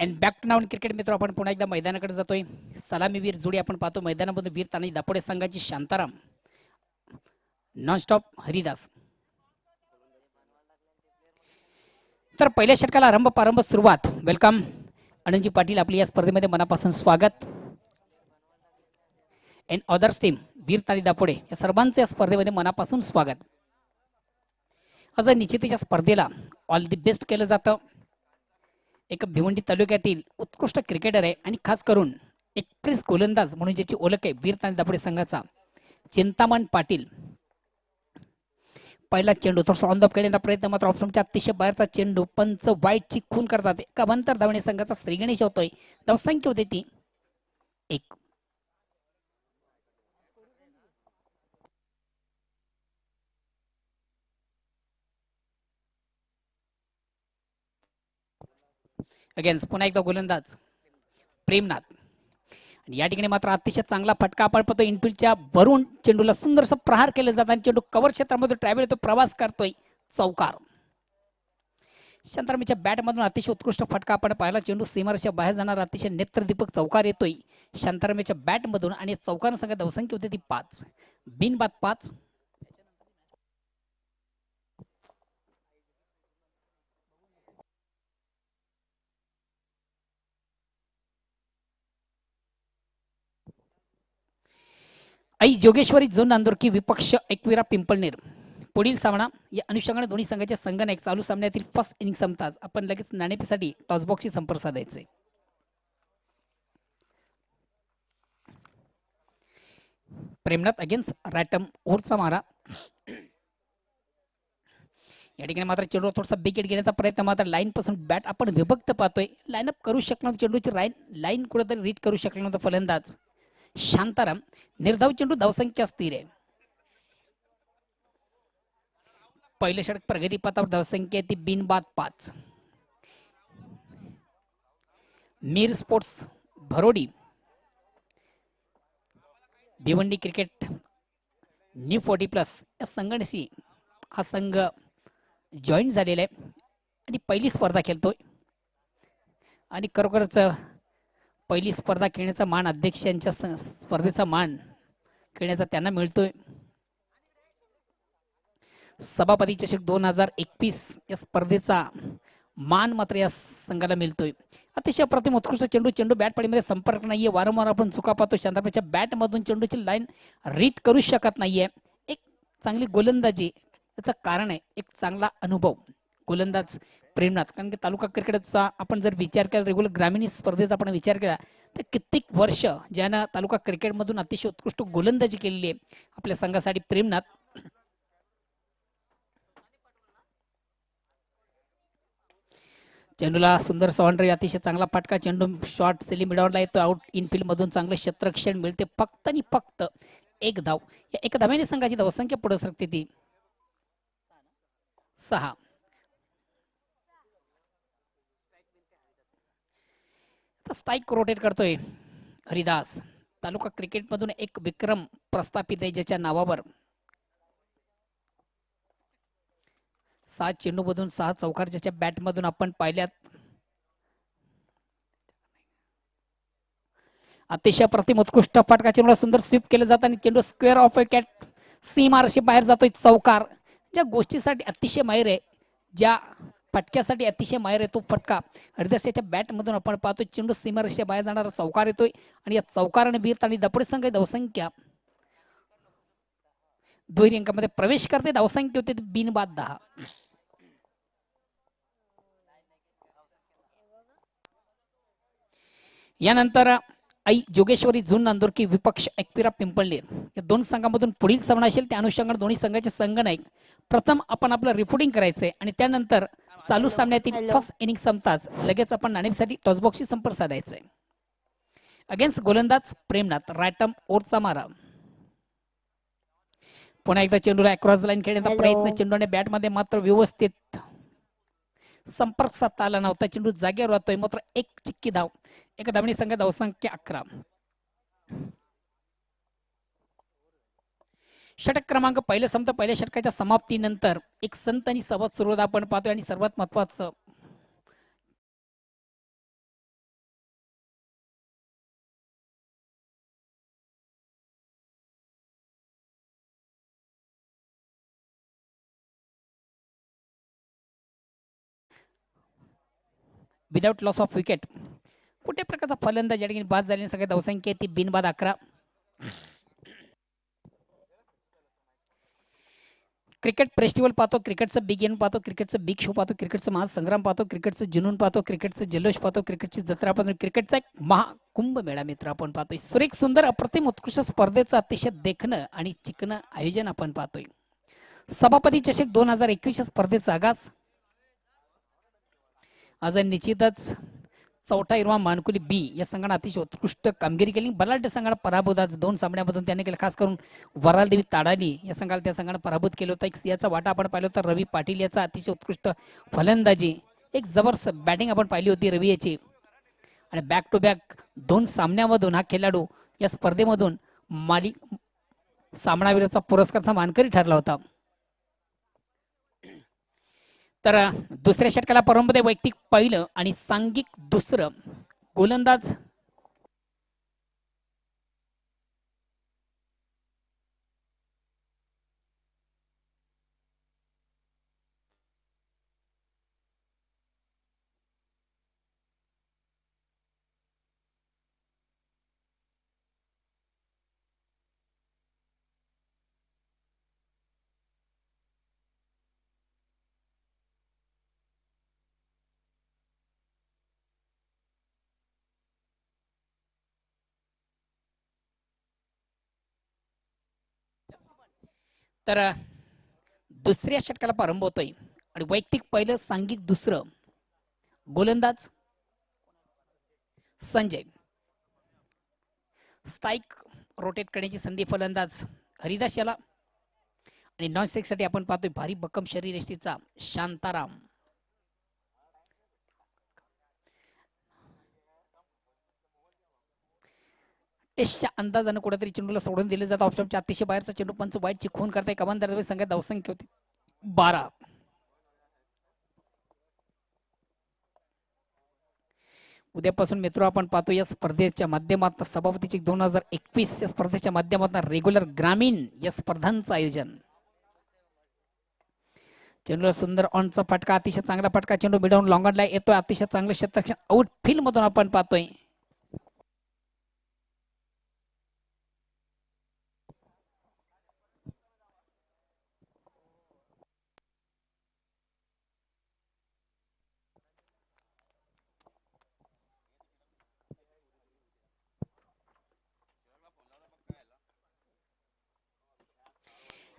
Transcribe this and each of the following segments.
And back to नाऊन cricket मित्र, आपण पुन्हा एकदा मैदानाकडे जातोय. सलामीवीर जोडी आपण पाहतो मैदानामधून. वीर तानाजी दापोडे संघाची शांताराम, नॉनस्टॉप हरिदास. तर पहिल्या षटकाला प्रारंभ सुरुवात. वेलकम आनंदजी पाटील, आपली या स्पर्धेमध्ये मनापासून स्वागत. अँड अदर्स टीम वीर तानाजी दापोडे या सर्वांचे या स्पर्धेमध्ये मनापासून स्वागत. आज निश्चितीच्या स्पर्धेला ऑल दी बेस्ट केलं जातं. एक भिवंडी तालुक्यातील उत्कृष्ट क्रिकेटर आहे आणि खास करून एक्सप्रेस गोलंदाज म्हणून ज्याची ओळख आहे वीर तानाजी दापोडे संघाचा चिंतामण पाटील. पहिला चेंडू थोडासा ऑन द केल्याचा प्रयत्न, मात्र ऑप्शनच्या अतिशय बाहेरचा चेंडू. पंच वाईटची खून करतात. एका बंतर धावणे संघाचा श्रीगणेश होतोय. धावसंख्या होते ती 1. अगेन्स्ट पुन्हा एकदा गोलंदाज प्रेमनाथ. आणि या ठिकाणी मात्र अतिशय चांगला फटका आपण पाहतो. इनफिल्डच्या वरून चेंडूला सुंदरसं प्रहार केलं जातं आणि चेंडू कव्हर क्षेत्रामध्ये ट्रॅव्हल होतो, प्रवास करतोय. चौकार. शांतारामच्या बॅटमधून अतिशय उत्कृष्ट फटका आपण पाहिला. चेंडू सीमारेषेच्या बाहेर जाणार अतिशय नेत्रदीपक चौकार येतोय शांतारामच्या बॅटमधून आणि चौकार संघ धावसंख्या होती ती 5. बिनबाद 5. आई जोगेश्वरी झोन नांदुर्की विपक्ष एकविरा पिंपळनेर. पुढील सामना या अनुषंगाने दोन्ही संघाचे संघनायक चालू सामन्यातील फर्स्ट इनिंग संपताच आपण लगेच नाणेफेसाठी टॉसबॉक्सशी संपर्क साधायचे. प्रेमनाथ अगेन्स्ट रॅटम ओरचा मारा. या ठिकाणी मात्र चेंडू थोडासा विकेट घेण्याचा प्रयत्न, मात्र लाईन पासून बॅट आपण विभक्त पाहतोय. लाईनअप करू शकणार चेंडूची लाईन कुठेतरी रीड करू शकला नव्हता फलंदाज शांताराम. निर्धाव चेंडू, धावसंख्या स्थिर आहे. पहिले षटक प्रगतीपथावर, धावसंख्या ती बिनबाद 5. Meer sports Bharodi, Bhiwandi cricket new 40+ या संघाशी हा संघ जॉईन झालेला आहे आणि पहिली स्पर्धा खेळतोय. आणि खरोखरच पहिली स्पर्धा खेळण्याचा मान, अध्यक्षांच्या स्पर्धेचा मान खेळण्याचा त्यांना मिळतोय. सभापती चषक 2021 या स्पर्धेचा मान मात्र या संघाला मिळतोय. अतिशय अप्रतिम उत्कृष्ट चेंडू बॅटपडीमध्ये संपर्क नाहीये. वारंवार आपण चुका पाहतो. शांतारामच्या बॅटमधून चेंडूची लाईन रीड करू शकत नाहीये. एक चांगली गोलंदाजी याचं कारण आहे एक चांगला अनुभव गोलंदाज प्रेमनाथ. कारण की तालुका क्रिकेटचा आपण जर विचार केला, रेग्युलर ग्रामीण स्पर्धेचा आपण विचार केला तर कित्येक वर्ष ज्यानं तालुका क्रिकेटमधून अतिशय उत्कृष्ट गोलंदाजी केलेली आहे आपल्या संघासाठी प्रेमनाथ. चेंडूला सुंदर सॉन्ड्री, अतिशय चांगला फटका. चेंडू शॉर्ट सेली मिडॉनला येतो. आउट इनफिल्ड मधून चांगलं क्षेत्ररक्षण मिळते. फक्त आणि फक्त 1 धाव. या 1 धावेने संघाची धावसंख्या पुढे सरकते ती 6. स्ट्राईक रोटेट करतोय हरिदास. तालुका क्रिकेटमधून एक विक्रम प्रस्थापित आहे ज्याच्या नावावर 6 चेंडूमधून 6 चौकार ज्याच्या बॅटमधून आपण पाहिल्यात. अतिशय प्रतिम उत्कृष्ट फटका. चेंडूला सुंदर स्वीप केलं जातं आणि चेंडू स्क्वेअर ऑफ विकेट सीमारेषे बाहेर जातोय. चौकार. ज्या गोष्टीसाठी अतिशय माहिर आहे, ज्या फटक्यासाठी अतिशय माहिर आहे तो फटका हरिदासच्या बॅटमधून आपण पाहतोय. चेंडू सीमारेषे बाहेर जाणारा चौकार येतोय आणि या चौकाराने वीर तानाजी दापोडे संघ धावसंख्या दुहेरी अंकामध्ये प्रवेश करते. धावसंख्या होते बिनबाद 10. यानंतर आई जोगेश्वरी झुन नांदुर्की विपक्ष एकविरा पिंपळनेर या दोन संघांमधून पुढील सामना असेल. त्या अनुषंगाने दोन्ही संघाचे संघनायक प्रथम आपण आपलं रिपोर्टिंग करायचंय आणि त्यानंतर चालू सामन्यातील फर्स्ट इनिंग संपताच लगेच आपण नाणेफेसाठी टॉसबॉक्सशी संपर्क साधायचा आहे. अगेन्स्ट गोलंदाज प्रेमनाथ. रॅटम ओरचा मारा. पुन्हा एकदा चेंडूला अक्रॉस लाईन खेळण्याचा प्रयत्न. चेंडूने बॅटमध्ये मात्र व्यवस्थित संपर्क साधता आला नव्हता. चेंडू जागेवर राहतोय. मात्र 1 चिक्की धाव. 1 धावणी संघ धावसंख्या 11. षटक क्रमांक पहिलं संपतं. पहिल्या षटकाच्या समाप्तीनंतर एक संत आणि संवाद सुरुवात आपण पाहतोय आणि सर्वात महत्वाचं विदाउट लॉस ऑफ विकेट. कुठे प्रकारचा फलंदाज या ठिकाणी बाद झालेली सगळ्यात धावसंख्या आहे ती बिनबाद 11. क्रिकेट फेस्टिवल पाहतो, क्रिकेटचं बिग गेम पाहतो, क्रिकेटचं बिग शो पाहतो, क्रिकेटचं महासंग्राम पाहतो, क्रिकेटचं जुनून पाहतो, क्रिकेटचं जल्लोष पाहतो, क्रिकेटची जत्रा पाहतो, क्रिकेटचा एक महाकुंभ मेळा मित्र आपण पाहतोय. सुरेख सुंदर अप्रतिम उत्कृष्ट स्पर्धेचं अतिशय देखणं आणि चिकनं आयोजन आपण पाहतोय. सभापती चषक 2021 स्पर्धेचा आगाज आज निश्चितच चौथा हिरवा मानकुली बी या संघाने अतिशय उत्कृष्ट कामगिरी केली. बलाढ्य संघाला पराभूत आज 2 सामन्यामधून त्याने केलं. खास करून वरालदेवी ताडाली या संघाला त्या संघाने पराभूत केलं होतं. एक सिंहाचा वाटा आपण पाहिला होता रवी पाटील याचा अतिशय उत्कृष्ट फलंदाजी, एक जबरदस्त बॅटिंग आपण पाहिली होती रवी याची. आणि बॅक टू बॅक 2 सामन्यामधून हा खेळाडू या स्पर्धेमधून सामनावीराचा पुरस्कारचा मानकरी ठरला होता. तर दुसऱ्या षटकाला परंपरे वैयक्तिक पहिलं आणि सांघिक दुसरं. गोलंदाज तर दुसऱ्या षटकाला प्रारंभ होतोय आणि वैयक्तिक पहिलं सांघिक दुसरं. गोलंदाज संजय. स्ट्राईक रोटेट करण्याची संधी फलंदाज हरिदास याला. आणि नॉन स्ट्राईक साठी आपण पाहतोय भारी भक्कम शरीर यष्टीचा शांताराम. टेस्टच्या अंदाजानं कुठेतरी चेंडूला सोडून दिले जातं. ऑप्शनच्या अतिशय बाहेरचा चेंडू पंच वाईट चिखून करताय. कमान दरम्यान संघात धावसंख्या होती 12. उद्यापासून मित्र आपण पाहतो या स्पर्धेच्या माध्यमातून सभापतीची 2021 या स्पर्धेच्या माध्यमातून रेग्युलर ग्रामीण या स्पर्धांचं आयोजन. चेंडूला सुंदर ऑनचा फटका, अतिशय चांगला फटका, चेंडू मिडवून लॉंगॉनला येतोय. अतिशय चांगलं क्षेत्ररक्षण आउटफील्ड मधून आपण पाहतोय.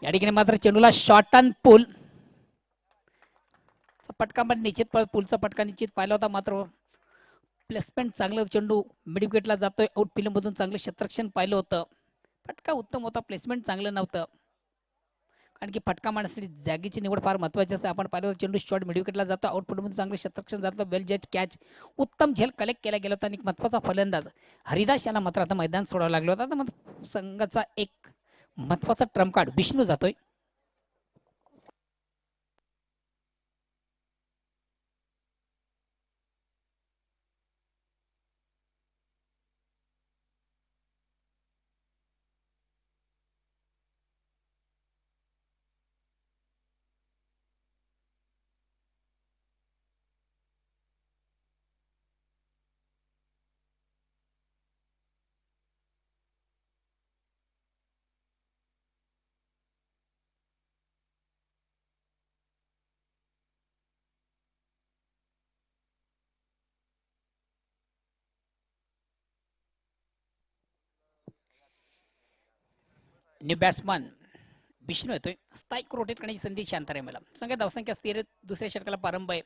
या ठिकाणी मात्र चेंडूला शॉर्ट अँड पुल फटका पण निश्चित पुलचा फटका निश्चित पाहिला होता. मात्र प्लेसमेंट चांगलं, चेंडू मिड विकेटला जातोय. आउटफील्ड मधून चांगलं क्षेत्ररक्षण पाहिलं होतं. फटका उत्तम होता, प्लेसमेंट चांगलं नव्हतं. कारण की फटका मारण्यासाठी जागेची निवड फार महत्वाची असते. आपण पाहिलं चेंडू शॉर्ट मिड विकेटला जातो, आउटफील्ड मधून चांगलं क्षेत्ररक्षण जातं. वेल जज कॅच, उत्तम झेल कलेक्ट केला गेला होता. आणि महत्वाचा फलंदाज हरिदास याला मात्र आता मैदान सोडावं लागलं होतं. आता संघाचा एक महत्वाचा ट्रम्प कार्ड विष्णू जातोय. न्यू बॅट्समन विष्णू येतोय. स्ट्राईक रोटेट करण्याची संधी शांतारामला. संघ धावसंख्या स्थिर, दुसऱ्या षटकाला प्रारंभ आहे.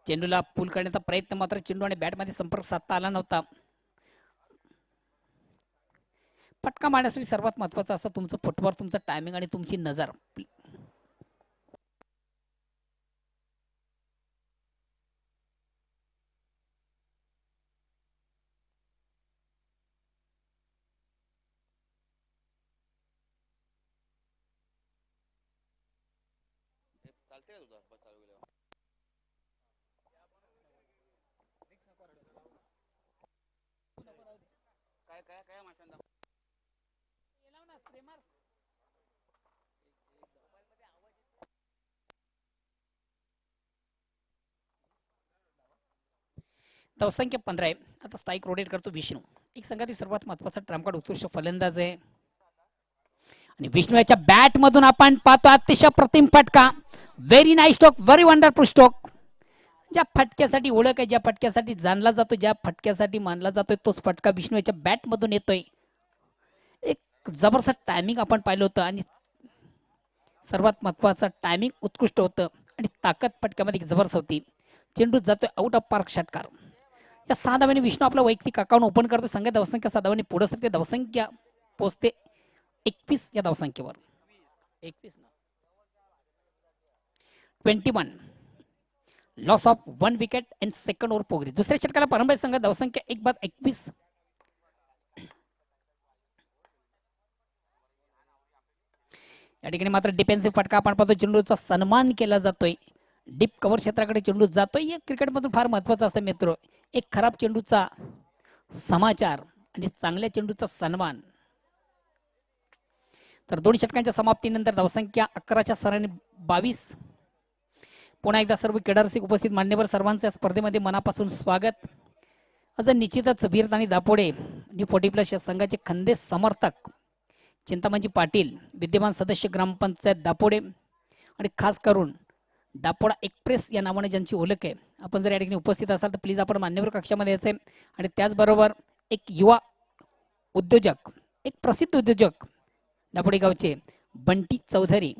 चेंडूला पूल करण्याचा प्रयत्न, मात्र चेंडू आणि बॅटमध्ये संपर्क साधता आला नव्हता. फटका मारण्यासाठी सर्वात महत्वाचं असतं तुमचं फुटवर्क, तुमचं टायमिंग आणि तुमची नजर. धावसंख्या 15 आहे. आता स्ट्राईक रोटेट करतो विष्णू. एक संघातील सर्वात महत्वाचा ट्रम्प कार्ड उत्कृष्ट फलंदाज आहे आणि विष्णू याच्या बॅट मधून आपण पाहतो अतिशय प्रतिम फटका. Very nice stroke, very wonderful stroke. ज्या फटक्यासाठी ओळख आहे, ज्या फटक्यासाठी जाणला जातो, ज्या फटक्यासाठी मानला जातोय तोच फटका विष्णू याच्या बॅट मधून येतोय. एक जबरदस्त टायमिंग आपण पाहिलं होतं आणि सर्वात महत्वाचं टायमिंग उत्कृष्ट होतं आणि ताकद फटक्यामध्ये जबरदस्त होती. चेंडू जातोय आउट ऑफ पार्क षटकार. या 6 धावांनी विष्णू आपला वैयक्तिक अकाउंट ओपन करतो. संघ धावसंख्या 6 धावांनी पुढे सरते. धावसंख्या पोहोचते 21 या धावसंख्येवर. 21 loss of 1 wicket and second over पोगरी. दुसऱ्या षटकाला प्रारंभ संघ धावसंख्या 1/21. या ठिकाणी मात्र डिफेन्सिव्ह फटका आपण पाहतो. चेंडूचा सन्मान केला जातोय. डीप कव्हर क्षेत्राकडे चेंडू जातोय. हे क्रिकेटमधून फार महत्वाचं असतं मित्र. एक खराब चेंडूचा समाचार आणि चांगल्या चेंडूचा सन्मान. तर 2 षटकांच्या समाप्तीनंतर धावसंख्या 11च्या सरांनी 22. पुन्हा एकदा सर्व क्रीडारसिक उपस्थित मान्यवर सर्वांचं स्पर्धेमध्ये मनापासून स्वागत. आज निश्चितच वीर आणि दापोडे न्यू 40+ या संघाचे खंदे समर्थक चिंतामणजी पाटील, विद्यमान सदस्य ग्रामपंचायत दापोडे आणि खास करून दापोडा एक्सप्रेस या नावाने ज्यांची ओळख आहे, आपण जर या ठिकाणी उपस्थित असाल तर प्लीज आपण मान्यवर कक्षामध्ये यायचे. आणि त्याचबरोबर एक युवा उद्योजक, एक प्रसिद्ध उद्योजक दापोडे गावचे बंटी चौधरी,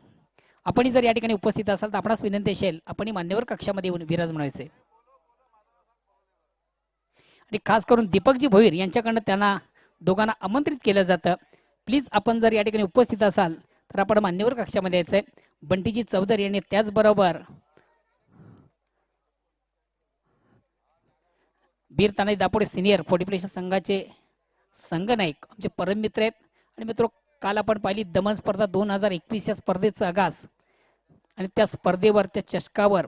आपण जर या ठिकाणी उपस्थित असाल तर आपणास विनंती असेल आपण मान्यवर कक्षामध्ये येऊन विराज म्हणायचे. आणि खास करून दीपकजी भोईर यांच्याकडनं त्यांना दोघांना आमंत्रित केलं जातं. प्लीज आपण जर या ठिकाणी उपस्थित असाल तर आपण मान्यवर कक्षामध्ये यायचंय. बंटीजी चौधरी यांनी त्याचबरोबर वीर तानाजी दापोडे सिनियर 40+ संघाचे संघनायक आमचे परम मित्र आहेत. आणि मित्र काल आपण पाहिली दमन स्पर्धा 2021 या स्पर्धेचा आगाज आणि त्या स्पर्धेवरच्या चषकावर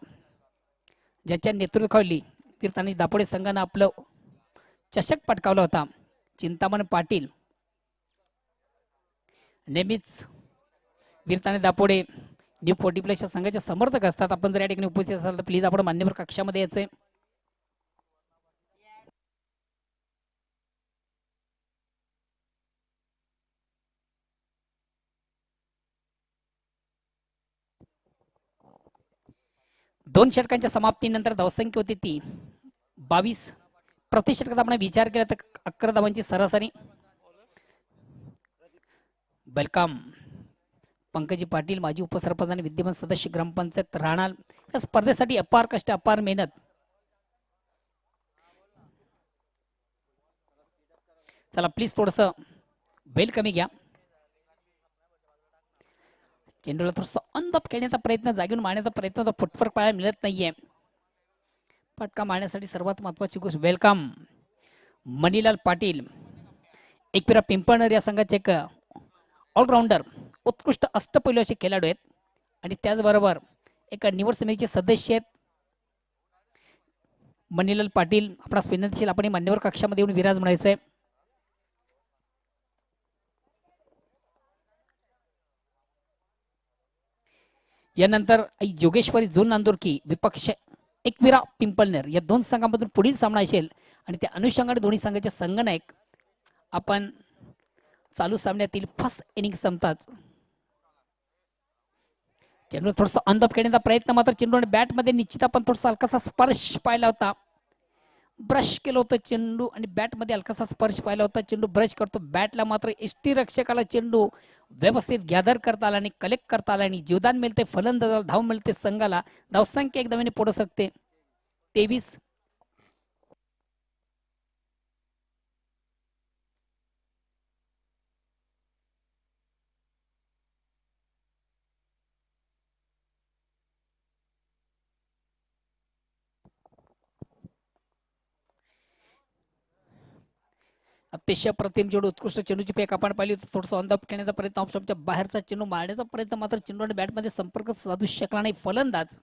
ज्याच्या नेतृत्वाखाली वीर तानाजी दापोडे संघानं आपलं चषक पटकावला होता, चिंतामण पाटील नेहमीच वीर तानाजी दापोडे न्यू 40+ या संघाचे समर्थक असतात. आपण जर या ठिकाणी उपस्थित असाल तर प्लीज आपण मान्यवर कक्षामध्ये यायचंय. दोन षटकांच्या समाप्तीनंतर धावसंख्या होती ती 22. प्रति षटकात आपण विचार केला तर 11 धावांची सरासरी. वेलकम पंकजी पाटील, माजी उपसरपंच आणि विद्यमान सदस्य ग्रामपंचायत राहणार. या स्पर्धेसाठी अपार कष्ट, अपार मेहनत. चला प्लीज थोडस बेल कमी घ्या. चेंडूला थोडस अंदप खेळण्याचा प्रयत्न, जागेऊन मारण्याचा प्रयत्न, तो फुटफर पाहायला मिळत नाहीये. फटका मारण्यासाठी सर्वात महत्वाची गोष्ट. वेलकम मणिलाल पाटील, एकविरा पिंपळनेर या संघाचे एक ऑलराऊंडर, उत्कृष्ट अष्टपैलू असे खेळाडू आहेत. आणि त्याचबरोबर एक निवड समितीचे सदस्य आहेत मणिलाल पाटील. आपणास विनंतीशील आपण मान्यवर कक्षामध्ये येऊन विराज म्हणायचंय. यानंतर जोगेश्वरी झोन नांदुरकी विपक्ष एकविरा पिंपळनेर या दोन संघांमधून पुढील सामना असेल. आणि त्या अनुषंगाने दोन्ही संघाचे संघनायक आपण चालू सामन्यातील फर्स्ट इनिंग संपताच चेंडू थोडस अंदप खेळण्याचा प्रयत्न, मात्र चेंडू बॅट मध्ये निश्चित आपण थोडासा हलकासा स्पर्श पाहिला होता. ब्रश केलं होतं चेंडू आणि बॅट मध्ये हलकासा स्पर्श पाहिला होता. चेंडू ब्रश करतो बॅटला, मात्र एसटी रक्षकाला चेंडू व्यवस्थित गॅदर करता आला आणि कलेक्ट करता आला आणि जीवदान मिळते फलंदाजाला, धाव मिळते संघाला. धावसंख्या एक धावाने पुढे सरते 23. अतिशय प्रतिम चेंडू, उत्कृष्ट चेंडूची फेक आपण पाहिली होती. थोडंसं ऑन द खेळण्याचा प्रयत्न, ऑप्शनच्या बाहेरचा चेंडू मारण्याचा प्रयत्न, मात्र चेंडू आणि बॅटमध्ये संपर्क साधू शकला नाही फलंदाज.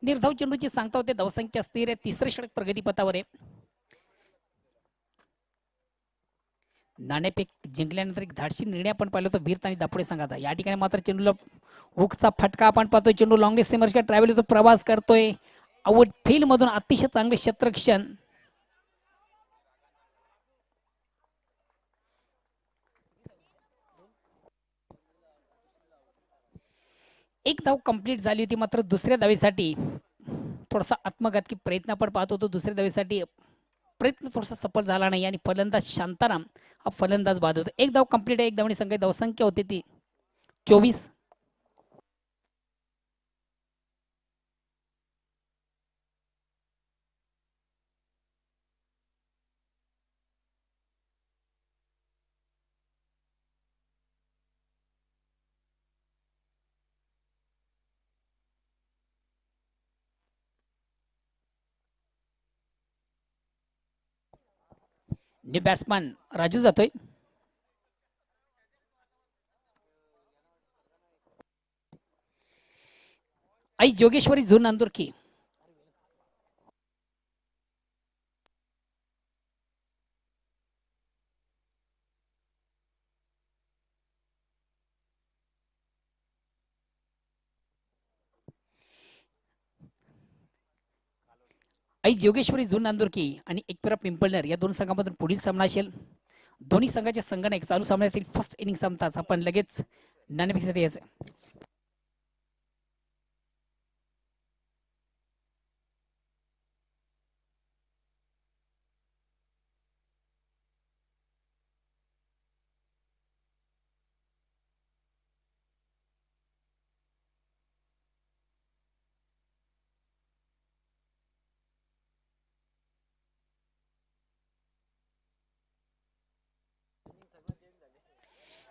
निर्धाव चेंडूची सांगता होते. धावसंख्या स्थिर आहे. तिसरे षटक प्रगतीपथावर आहे. नाणेफेक जिंकल्यानंतर एक धाडसी निर्णय आपण पाहिला होता वीर आणि दापोडे संघाचा. या ठिकाणी मात्र चेंडूला हुकचा फटका आपण पाहतोय. चेंडू लॉंग डिस्टन्स ट्रॅव्हल प्रवास करतोय. आउटफील्ड मधून अतिशय चांगले क्षेत्ररक्षण. एक धाव कंप्लीट झाली होती, मात्र दुसऱ्या धावेसाठी थोडासा आत्मघातकी प्रयत्न आपण पाहत होतो. दुसऱ्या धावेसाठी प्रयत्न थोडासा सफल झाला नाही आणि फलंदाज शांताराम हा फलंदाज बाद होतो. एक धाव कंप्लीट आहे. एक धावणी संख्या धावसंख्या होती ती 24. न्यू बॅट्समॅन राजू जातोय. आई जोगेश्वरी झून नांदुरकी. आई जोगेश्वरी झून नांदुरकी आणि एकपेरा पिंपळनेर या दोन संघांमधून पुढील सामना असेल. दोन्ही संघाचे संघटक चालू सामन्यातील फर्स्ट इनिंग संपताच आपण लगेच नाणेफेकीसाठी यायचं.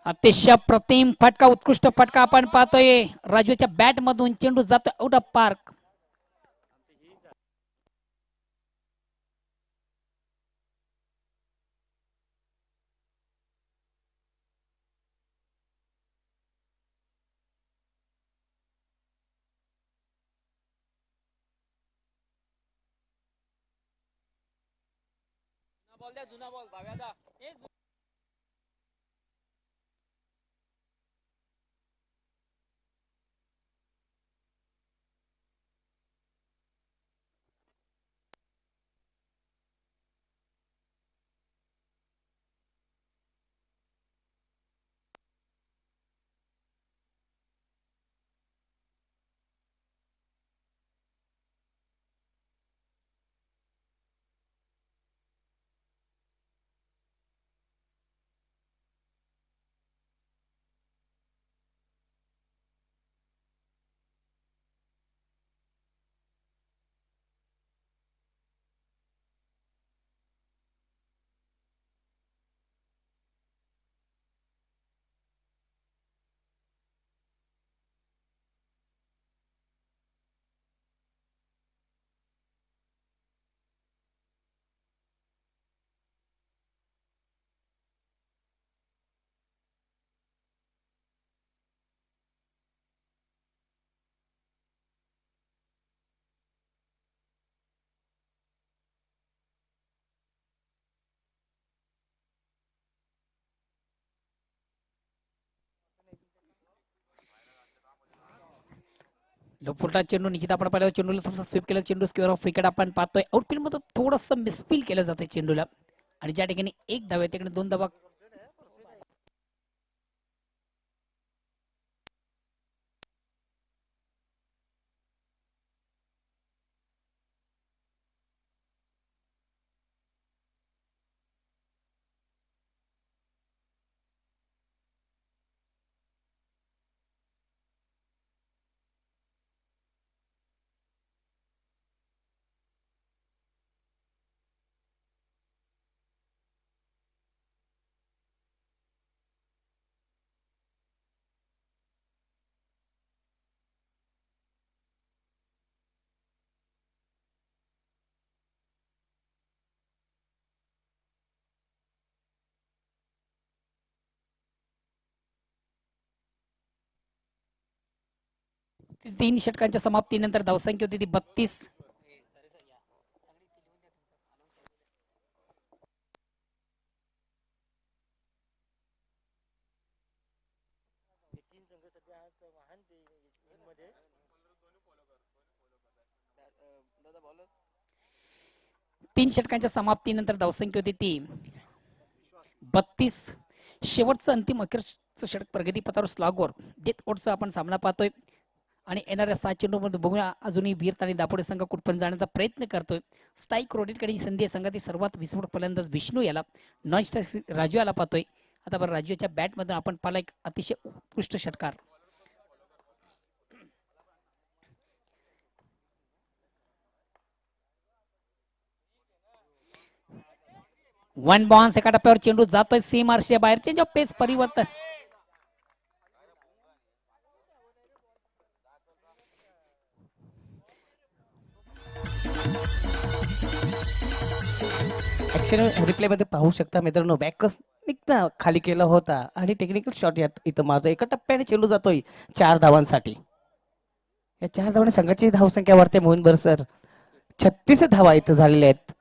अतिशय प्रतिम फटका, उत्कृष्ट फटका आपण पाहतोय. राजूच्या बॅट मधून चेंडू जातो आउट ऑफ पार्क. फुलटा चेंडू निश्चित आपण पाहिलं. चेंडूला थोडासा स्वीप केला. चेंडू स्क्वेअर ऑफ विकेट आपण पाहतोय. आउटफील्ड मध्ये थोडंसं मिसफील केलं जातं चेंडूला आणि ज्या ठिकाणी एक धाव आहे तिकडे दोन धावा. तीन षटकांच्या समाप्तीनंतर धावसंख्या होती ती 32. तीन षटकांच्या समाप्तीनंतर धावसंख्या होती ती 32. शेवटचं अंतिम अखेरचं षटक प्रगतीपथावर स्लॉगवर डेथ ओटचा आपण सामना पाहतोय. आणि येणाऱ्या 7 चेंडूमध्ये बघूया अजूनही वीर आणि दापोडे संघ कुठपर्यंत जाण्याचा प्रयत्न करतोय. स्ट्राईक रोटेट करण्याची संधी आहे संघातील सर्वात विस्फोटक फलंदाज विष्णू याला, नॉन स्ट्राईक राजू याला पाहतोय. आता बरं राजूच्या बॅटमधून आपण पाहिला एक अतिशय उत्कृष्ट षटकार. वन बाउन्स एका टप्प्यावर चेंडू जातोय सीमार्शच्या बाहेर. चेंज ऑफ पेस परिवर्तन. ऍक्शन रिप्ले मध्ये पाहू शकता मित्रांनो, बॅकस निघता खाली केला होता आणि टेक्निकल शॉट यात इथं मारतो. एका टप्प्याने चेंडू जातोय 4 धावांसाठी. या 4 धावांनी संघाची धावसंख्या वाढते. मोहनभर सर 36 धावा इथं झालेल्या आहेत.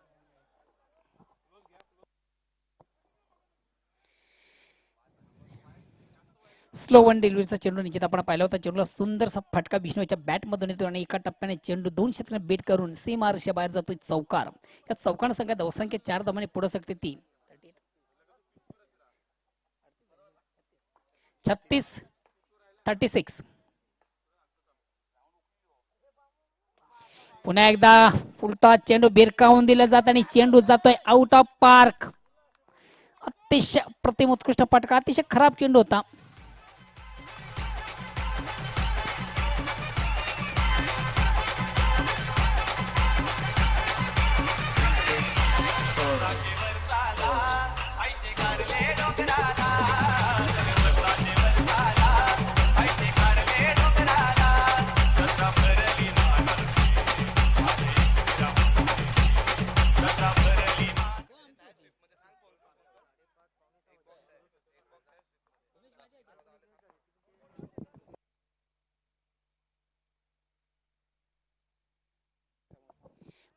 स्लो वन डिलिव्हरीचा चेंडू निश्चित आपण पाहिला होता. चेंडूला सुंदरसा फटका विष्णूच्या बॅटमधून येतो आणि एका टप्प्याने चेंडू 2 क्षेत्राने बेट करून सीमार्शच्या बाहेर जातोय चौकार. या चौकानं संघात धावसंख्या 4 धावांनी पुढे सकते ती 36-36. पुन्हा एकदा उलटा चेंडू बिरकावून दिला जात आणि चेंडू जातोय आउट ऑफ पार्क. अतिशय प्रतिम उत्कृष्ट फटका. अतिशय खराब चेंडू होता.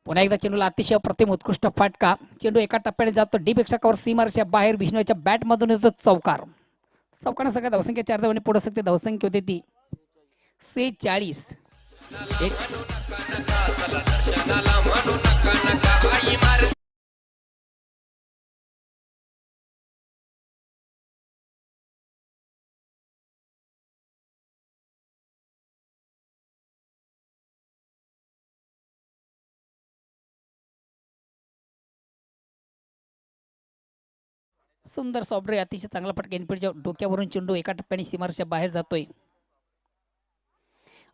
पुन्हा एकदा चेंडूला अतिशय प्रतिम उत्कृष्ट फटका. चेंडू एका टप्प्याने जातो डी पेक्षा कवर सीमार्शच्या बाहेर. विष्णूच्या बॅटमधून येतो चौकार. चौकानं सगळ्या धावसंख्या 4 धावांनी पुढे सकते. धावसंख्या होती ती 46. सुंदर सॉफ्टवेअर अतिशय चांगला फटका. एनपीडच्या डोक्यावरून चेंडू एका टप्प्याने सीमार्शच्या बाहेर जातोय.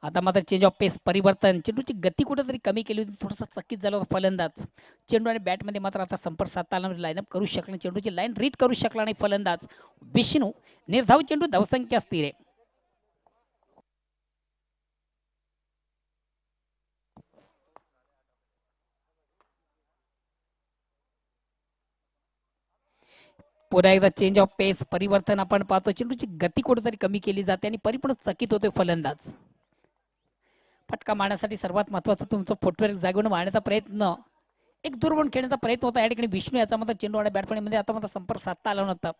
आता मात्र चेंज ऑफ पेस परिवर्तन. चेंडूची गती कुठेतरी कमी केली होती. थोडासा चकित झाला होता फलंदाज. चेंडू आणि बॅटमध्ये मात्र आता संपर्क साधता आला. लाईनअप करू शकला. चेंडूची लाईन रीड करू शकला नाही फलंदाज विष्णू. निर्धाव चेंडू. धावसंख्या स्थिर आहे. पुन्हा एकदा चेंज ऑफ पेस परिवर्तन आपण पाहतो. चेंडूची गती कुठेतरी कमी केली जाते आणि परिपूर्ण चकित होतोय फलंदाज. फटका मारण्यासाठी सर्वात महत्वाचं तुमचं फुटवर्क जागेवर मारण्याचा प्रयत्न, एक दुर्गुण खेळण्याचा प्रयत्न होता या ठिकाणी विष्णू याचा मात्र चेंडू आणि बॅटमध्ये आता मात्र संपर्क साधता आला नव्हता.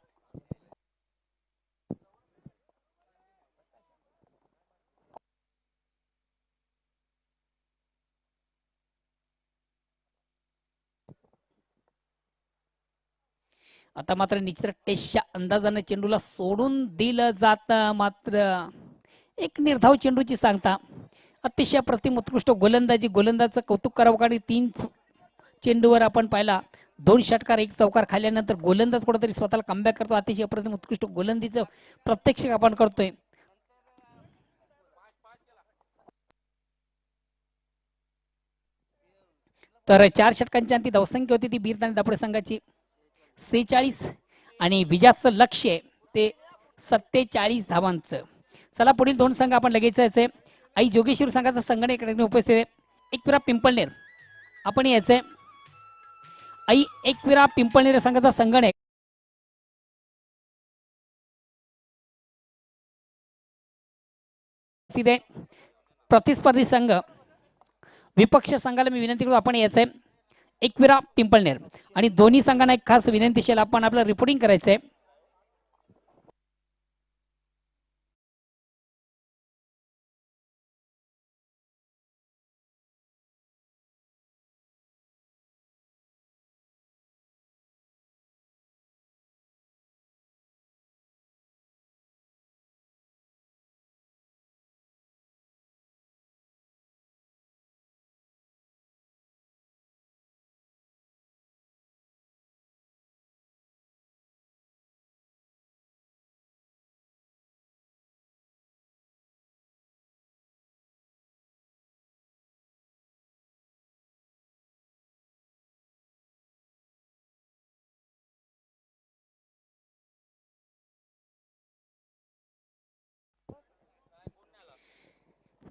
आता मात्र निश्चित टेस्टच्या अंदाजाने चेंडूला सोडून दिलं जात. मात्र एक निर्धाव चेंडूची सांगता. अतिशय प्रतिम उत्कृष्ट गोलंदाजी. गोलंदाजचं कौतुक करावं कारण 3 चेंडूवर आपण पाहिला 2 षटकार 1 चौकार खाल्ल्यानंतर गोलंदाज कुठेतरी स्वतःला कमबॅक करतो. अतिशय प्रतिम उत्कृष्ट गोलंदाजीचं प्रत्यक्ष आपण करतोय. तर 4 षटकांची अंती धावसंख्या होती ती बीर आणि दापोडे संघाची 46 आणि विजयाचं लक्ष्य ते 47 धावांचं. चला पुढील 2 संघ आपण लगेच यायचंय. आई जोगेश्वर संघाचा संघटन उपस्थित आहे. एकविरा पिंपळनेर आपण यायचंय. आई एकविरा पिंपळनेर संघाचा संघटन तिथे प्रतिस्पर्धी संघ विपक्ष संघाला मी विनंती करू आपण यायचंय. एकविरा पिंपळनेर आणि दोन्ही संघांना एक खास विनंतीशील आपण आपलं रिपोर्टिंग करायचंय.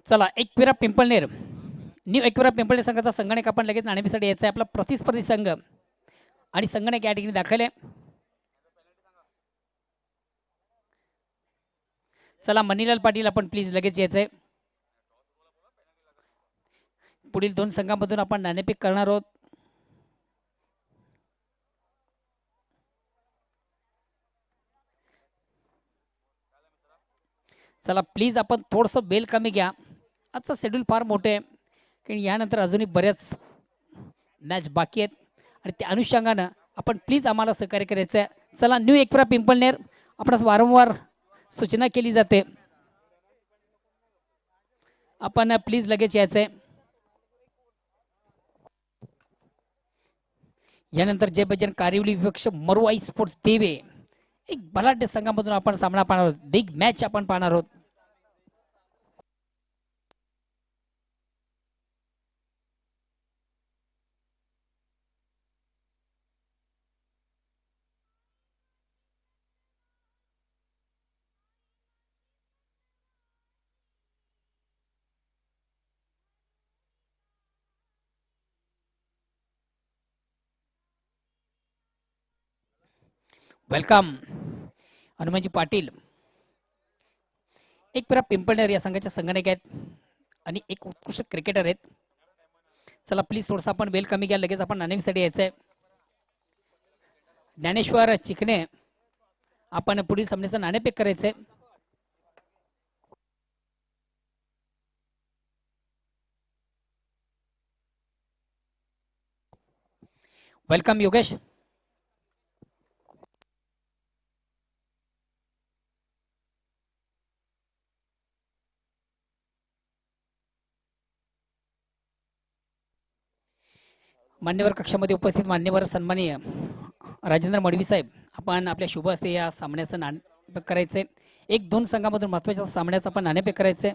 चला एकविरा पिंपळनेर न्यू एकविरा पिंपळनेर संघाचा संगणक आपण लगेच नाणेफेकीसाठी यायचा आहे. आपला प्रतिस्पर्धी संघ आणि संगणक या ठिकाणी दाखल आहे. चला मनीलाल पाटील आपण प्लीज लगेच यायचंय. पुढील दोन संघांमधून आपण नाणेफेक करणार आहोत. चला प्लीज आपण थोडंसं बेल कमी घ्या. आजचं शेड्यूल फार मोठे आहे कारण यानंतर अजूनही बऱ्याच मॅच बाकी आहेत आणि त्या अनुषंगानं आपण प्लीज आम्हाला सहकार्य करायचं आहे. चला न्यू एकविरा पिंपळनेर आपणास वारंवार सूचना केली जाते, आपण प्लीज लगेच यायचं आहे. यानंतर जय बजन कारिवली विपक्ष मरुआई स्पोर्ट्स देवे एक बलाढ्य संघामधून आपण सामना पाहणार आहोत. बिग मॅच आपण पाहणार आहोत. वेलकम हनुमानजी पाटील एक पेरा पिंपळनेर या संघाचे संगणक आहेत आणि एक उत्कृष्ट क्रिकेटर आहेत. चला प्लीज थोडंसं आपण बेल कमी घ्या. लगेच आपण नाणेफेकीसाठी यायचं आहे. ज्ञानेश्वर चिकणे आपण पुढील सामन्याचं नाणेफेक करायचंय. वेलकम योगेश. मान्यवर कक्षामध्ये उपस्थित मान्यवर सन्माननीय राजेंद्र मडवी साहेब आपण आपल्या शुभ हस्ते या सामन्याचं नाणेफेक करायचंय. एक दोन संघामधून महत्त्वाच्या सामन्याचं आपण नाणेफेक करायचंय.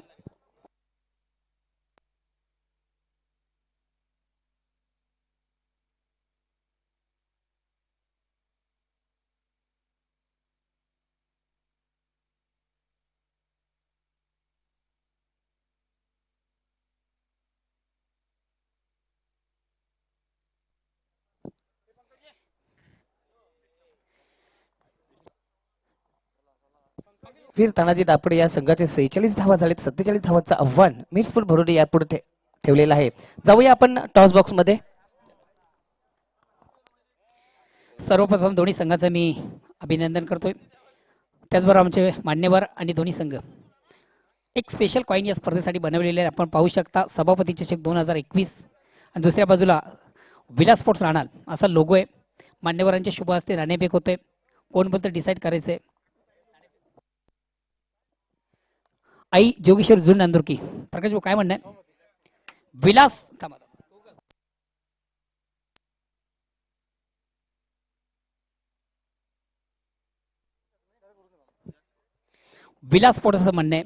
वीर तानाजी दापडे या संघाचे 46 धावा झालेत. 47 धावांचं आव्हान मिरपूर भरोडे यापुढे ठेवलेलं आहे. जाऊया आपण टॉस बॉक्स मध्ये. सर्वप्रथम दोन्ही संघाचं मी अभिनंदन करतोय. त्याचबरोबर आमचे मान्यवर आणि दोन्ही संघ एक स्पेशल कॉईन या स्पर्धेसाठी बनवलेले आहे. आपण पाहू शकता सभापती चषक 2021 आणि दुसऱ्या बाजूला विलास स्पोर्ट्स राहणार असा लोगो आहे. मान्यवरांच्या शुभ हस्ते नाणेफेक होते. कोण बोलतं डिसाईड करायचंय. आई जोगेश्वर जुन नांदुरकी प्रकाश भाऊ काय म्हणणं आहे. विलास थांबा. विलास स्पोर्ट्स असं म्हणणं आहे.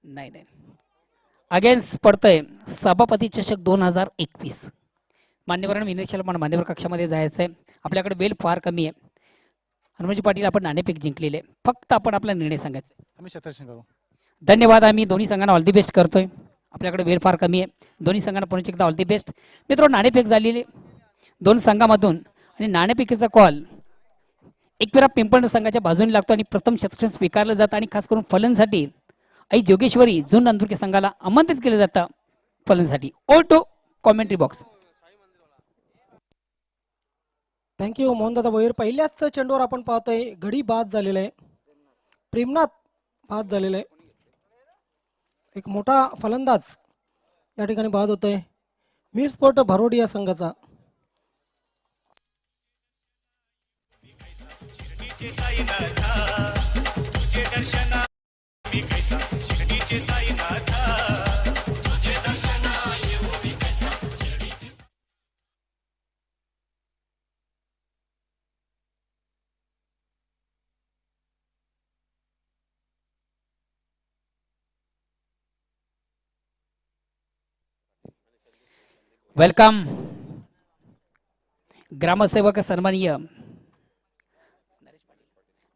नाही नाही अगेन्स्ट पडतंय सभापती चषक 2021. मान्यवरांना विनंती पण मान्यवर कक्षामध्ये जायचं आहे. आपल्याकडे बेल फार कमी आहे. हनुमानजी पाटील आपण नाणेफेक जिंकलेले. फक्त आपण आपला निर्णय सांगायचा. आम्ही शतरंज करू. धन्यवाद. आम्ही दोन्ही संघांना ऑल दी बेस्ट करतोय. आपल्याकडे वेळ फार कमी आहे. दोन्ही संघांना पुन्हा एकदा ऑल दी बेस्ट. मित्रांनो नाणेफेक झालेली दोन संघामधून आणि नाणेफेकीचा कॉल एकविरा पिंपळनेर संघाच्या बाजूने लागतो आणि प्रथम शतरंज स्वीकारलं जातं आणि खास करून फलनसाठी आई जोगेश्वरी जुन नांदुरके संघाला आमंत्रित केलं जातं फलनसाठी. ओ टू कॉमेंट्री बॉक्स. थँक्यू मोहनदादा भोईर. पहिल्याच चेंडूवर आपण पाहतोय घडी बाद झालेला आहे. प्रेमनाथ बाद झालेला आहे. एक मोठा फलंदाज या ठिकाणी बाद होतोय मिरस्पोर्ट भरोडी या संघाचा. वेलकम ग्रामसेवक सन्माननीय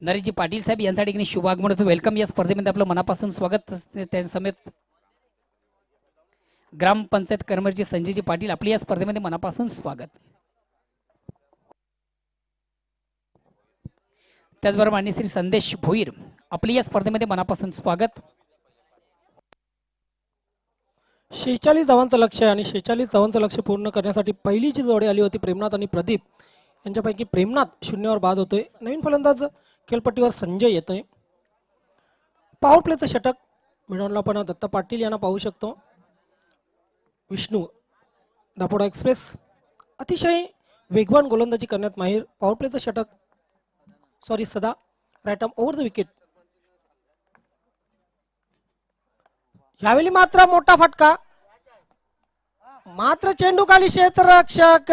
नरेशजी पाटील साहेब यांच्या ठिकाणी शुभागमन होतं. वेलकम. या स्पर्धेमध्ये आपलं मनापासून स्वागत. त्यांसमेत ग्रामपंचायत कर्मचारी संजयजी पाटील आपली या स्पर्धेमध्ये मनापासून स्वागत. त्याचबरोबर माननीय श्री संदेश भोईर आपली या स्पर्धेमध्ये मनापासून स्वागत. 46 धावांचं लक्ष्य आहे आणि 46 धावांचं लक्ष्य पूर्ण करण्यासाठी पहिली जी जोडी आली होती प्रेमनाथ आणि प्रदीप यांच्यापैकी प्रेमनाथ शून्यावर बाद होतोय. नवीन फलंदाज खेळपट्टीवर संजय येतोय. पॉवर प्लेचं षटक मिळवलं आपण दत्ता पाटील यांना पाहू शकतो. विष्णू दापोडा एक्सप्रेस अतिशय वेगवान गोलंदाजी करण्यात माहीर. पॉवर प्लेचं षटक सदा right arm over the wicket. यावेळी मात्र मोठा फटका, मात्र चेंडू खाली क्षेत्ररक्षक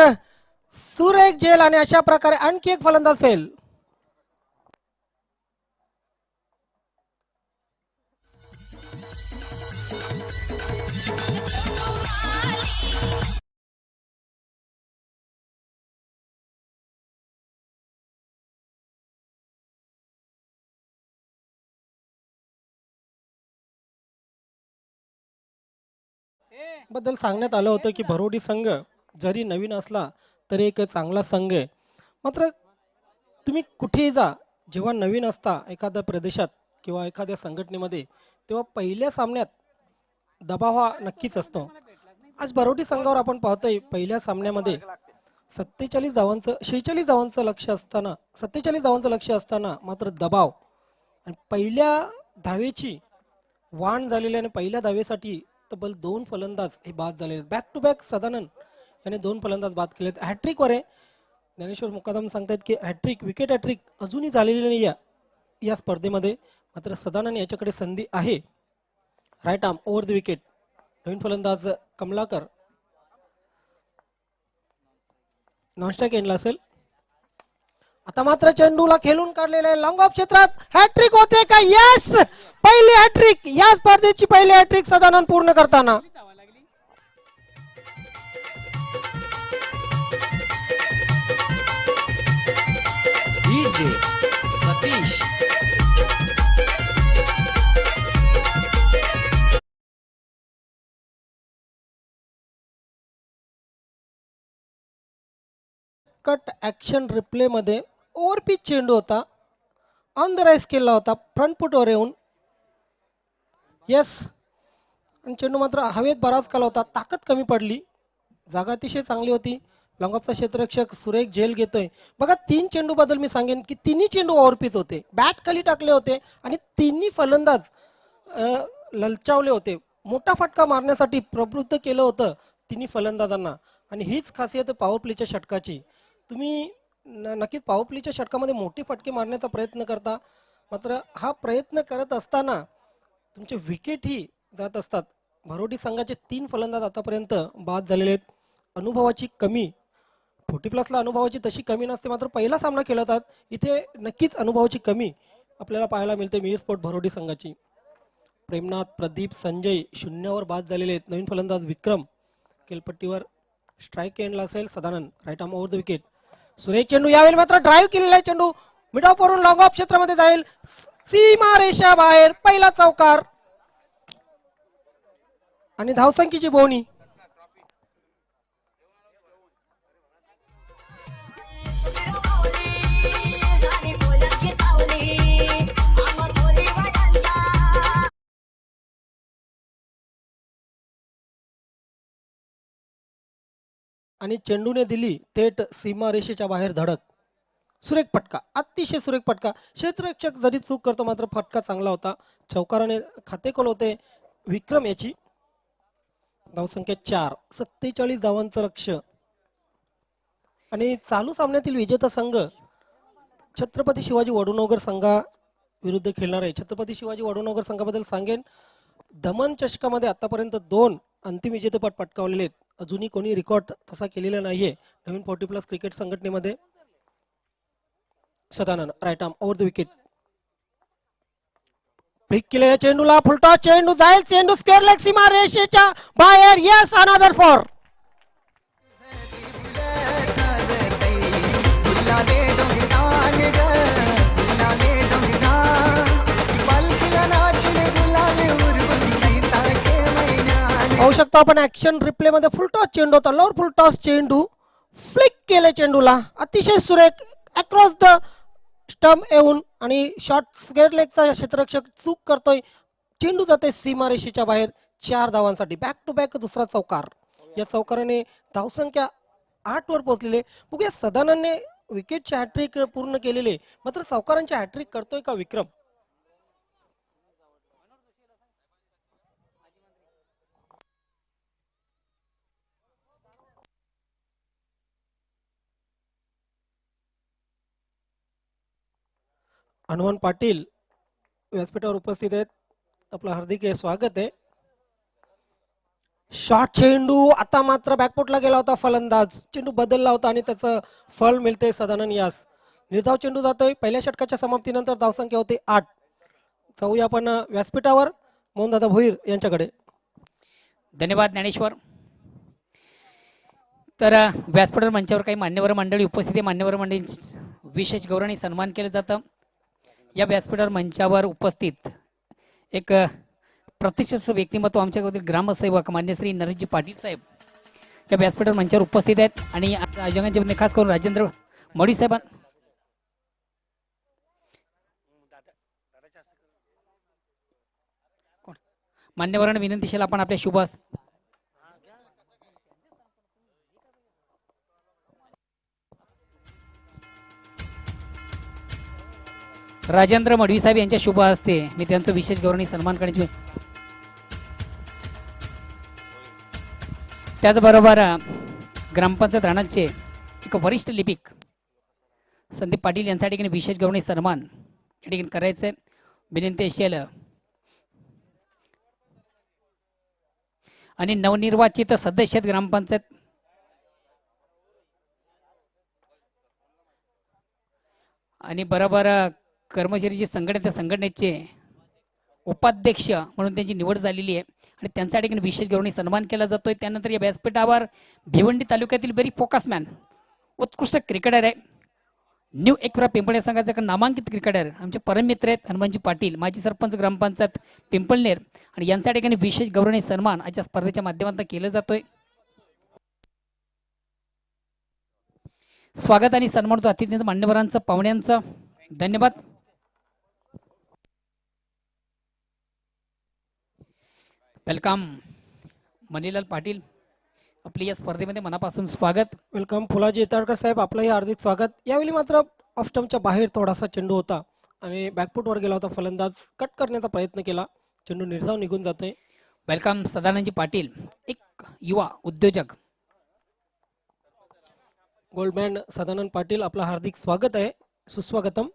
सुरेख झेल आणि अशा प्रकारे आणखी एक फलंदाज फेल. बद्दल सांगण्यात आलं होतं की भरोडी संघ जरी नवीन असला तरी एक चांगला संघ आहे. मात्र तुम्ही कुठेही जा, जेव्हा नवीन असता एखाद्या प्रदेशात किंवा एखाद्या संघटनेमध्ये, तेव्हा पहिल्या सामन्यात दबाव हा नक्कीच असतो. आज भरोडी संघावर आपण पाहतोय पहिल्या सामन्यामध्ये 46 धावांचं लक्ष्य असताना 47 धावांचं लक्ष्य असताना मात्र दबाव आणि पहिल्या धावेची वाण झालेली आणि पहिल्या धावेसाठी तब्बल 2 फलंदाज हे बाद झालेले. बॅक टू बॅक सदानंद याने 2 फलंदाज बाद केलेत. हॅट्रिक वर आहे. ज्ञानेश्वर मुकादम सांगतायत की हॅट्रिक, विकेट हॅट्रिक अजूनही झालेली नाही या स्पर्धेमध्ये. मात्र सदानंद याच्याकडे संधी आहे. Right arm over the wicket. नवीन फलंदाज कमलाकर नॉनस्ट्राईक एंडला असेल. आता मात्र चेंडूला खेळून काढलेले आहे. लॉंग ऑफ क्षेत्रात हॅट्रिक होते का? यस, पहिली हॅट्रिक या स्पर्धेची पहिली हॅट्रिक सदानंद पूर्ण करताना. सतीश कट ऍक्शन रिप्ले मध्ये ओव्हरपिच चेंडू होता. ऑन द राईस केला होता फ्रंट फुटवर येऊन. येस, आणि चेंडू मात्र हवेत बराच काल होता. ताकद कमी पडली. जागा अतिशय चांगली होती. लॉंगऑफचा क्षेत्ररक्षक सुरेख झेल घेतोय. बघा 3 चेंडू बद्दल मी सांगेन की तिन्ही चेंडू ओव्हरपिच होते. बॅट खाली टाकले होते आणि तिन्ही फलंदाज ललचावले होते. मोठा फटका मारण्यासाठी प्रवृत्त केलं होतं तिन्ही फलंदाजांना. आणि हीच खासियत पॉवर प्लेच्या षटकाची. तुम्ही नक्कीच पॉवर प्लेच्या षटकामध्ये मोठे फटके मारण्याचा प्रयत्न करता. मात्र हा प्रयत्न करत असताना तुमचे विकेटही जात असतात. भरोडी संघाचे 3 फलंदाज आतापर्यंत बाद झालेले आहेत. अनुभवाची कमी 40+ अनुभवाची तशी कमी नसते. मात्र पहिला सामना खेळतात इथे नक्कीच अनुभवाची कमी आपल्याला पाहायला मिळते मिर स्पोर्ट भरोडी संघाची. प्रेमनाथ, प्रदीप, संजय शून्यावर बाद झालेले आहेत. नवीन फलंदाज विक्रम खेळपट्टीवर. स्ट्राईक एंडला असेल Sadanand. Right arm over the wicket. सुरेख चेंडू यावेळी मात्र ड्राईव्ह केलेला आहे. चेंडू मिड ऑफ वरून लॉंग ऑफ क्षेत्रामध्ये जाईल. सीमा रेषा बाहेर. पहिला चौकार आणि धावसंख्येची बोवणी. आणि चेंडूने दिली थेट सीमा रेषेच्या बाहेर धडक. सुरेख फटका, अतिशय सुरेख फटका. क्षेत्ररक्षक जरी चूक करतो मात्र फटका चांगला होता. चौकाराने खाते खोल होते विक्रम याची. धावसंख्या 4. 47 धावांचं लक्ष्य. आणि चालू सामन्यातील विजेता संघ छत्रपती शिवाजी वडुनगर संघा विरुद्ध खेळणार आहे. छत्रपती शिवाजी वडुनगर संघाबद्दल सांगेन, दमन चषकामध्ये आतापर्यंत 2 अंतिम विजेतेपद पटकावलेले आहेत. अजूनही कोणी रेकॉर्ड तसा केलेला नाहीये नवीन 40+ क्रिकेट संघटनेमध्ये. Sadanand right arm over the wicket. Flick केलेल्या चेंडूला फुलटॉस चेंडू जाईल. चेंडू स्क्वेअर लेग सीमा रेषेच्या बाहेर. Yes, another 4. गुलाले पाहू शकतो आपण ऍक्शन रिप्ले मध्ये फुल टॉस चेंडू होता, लोअर फुल टॉस चेंडू फ्लिक केले चेंडूला अतिशय सुरेख अक्रॉस द स्टंप येऊन आणि शॉर्ट गेट लेगचा क्षेत्ररक्षक चूक करतोय. चेंडू जाते सीमारेषेच्या बाहेर 4 धावांसाठी. बॅक टू बॅक दुसरा चौकार. या चौकाराने धावसंख्या 8 वर पोहोचलेले. बघूया सदानंदने विकेटचे हॅट्रिक पूर्ण केलेले, मात्र चौकारांचे हॅट्रिक करतोय का विक्रम? हनुमान पाटील व्यासपीठावर उपस्थित आहेत. आपलं हार्दिक स्वागत आहे. शॉर्ट चेंडू आता मात्र बॅकफुटला गेला होता फलंदाज. चेंडू बदलला होता आणि त्याचं फळ मिळते सदानंद यास. निर्धाव चेंडू जातोय. पहिल्या षटकाच्या समाप्तीनंतर धावसंख्या होते 8. जाऊया आपण व्यासपीठावर मोहनदादा भोईर यांच्याकडे. धन्यवाद ज्ञानेश्वर. तर व्यासपीठावर मंचावर काही मान्यवर मंडळी उपस्थित आहे. मान्यवर मंडळींची विशेष गौरवाने सन्मान केलं जातं. या व्यासपीठावर मंचावर उपस्थित एक प्रतिष्ठित व्यक्तिमत्व आमच्या ग्रामसेवक मान्य श्री नरेशजी पाटील साहेब या व्यासपीठावर मंचावर उपस्थित आहेत आणि आयोजकांच्या वतीने खास करून राजेंद्र मडी साहेब मान्यवरांना विनंतीशील आपण आपल्या शुभ राजेंद्र मडवी साहेब यांच्या शुभ हस्ते मी त्यांचं विशेष गौरवाने सन्मान करण्याची. त्याचबरोबर ग्रामपंचायत राणाचे एक वरिष्ठ लिपिक संदीप पाटील यांच्या ठिकाणी विशेष गौरवाने सन्मान या ठिकाणी करायचंय. विनंती असेल आणि नवनिर्वाचित सदस्य आहेत ग्रामपंचायत आणि बरोबर कर्मचारी संघटना त्या संघटनेचे उपाध्यक्ष म्हणून त्यांची निवड झालेली आहे आणि त्यांच्या ठिकाणी विशेष गौरवाने सन्मान केला जातोय. त्यानंतर या व्यासपीठावर भिवंडी तालुक्यातील व्हेरी फोकसमॅन उत्कृष्ट क्रिकेटर आहे. न्यू एकरा पिंपळनेर संघाचे नामांकित क्रिकेटर आमचे परममित्र आहेत हनुमानजी पाटील, माजी सरपंच ग्रामपंचायत पिंपळनेर आणि यांच्या ठिकाणी विशेष गौरवाने सन्मान आजच्या स्पर्धेच्या माध्यमातून केला जातोय. स्वागत आणि सन्मान होतो अतिथींचं, मान्यवरांचं, पाहुण्यांचं. धन्यवाद. वेलकम मनीलाल पाटील, आपली या स्पर्धेमध्ये मनापासून स्वागत. वेलकम फुलाजी येताळकर साहेब, आपलंही हार्दिक स्वागत. यावेळी मात्र ऑफ स्टंपच्या बाहेर थोडासा चेंडू होता आणि बॅकफुटवर गेला होता. फलंदाज कट करण्याचा प्रयत्न केला, चेंडू निर्धाव निघून जातोय. वेलकम सदानंदजी पाटील, एक युवा उद्योजक. गोल्डमॅन सदानंद पाटील, आपलं हार्दिक स्वागत आहे, सुस्वागतम.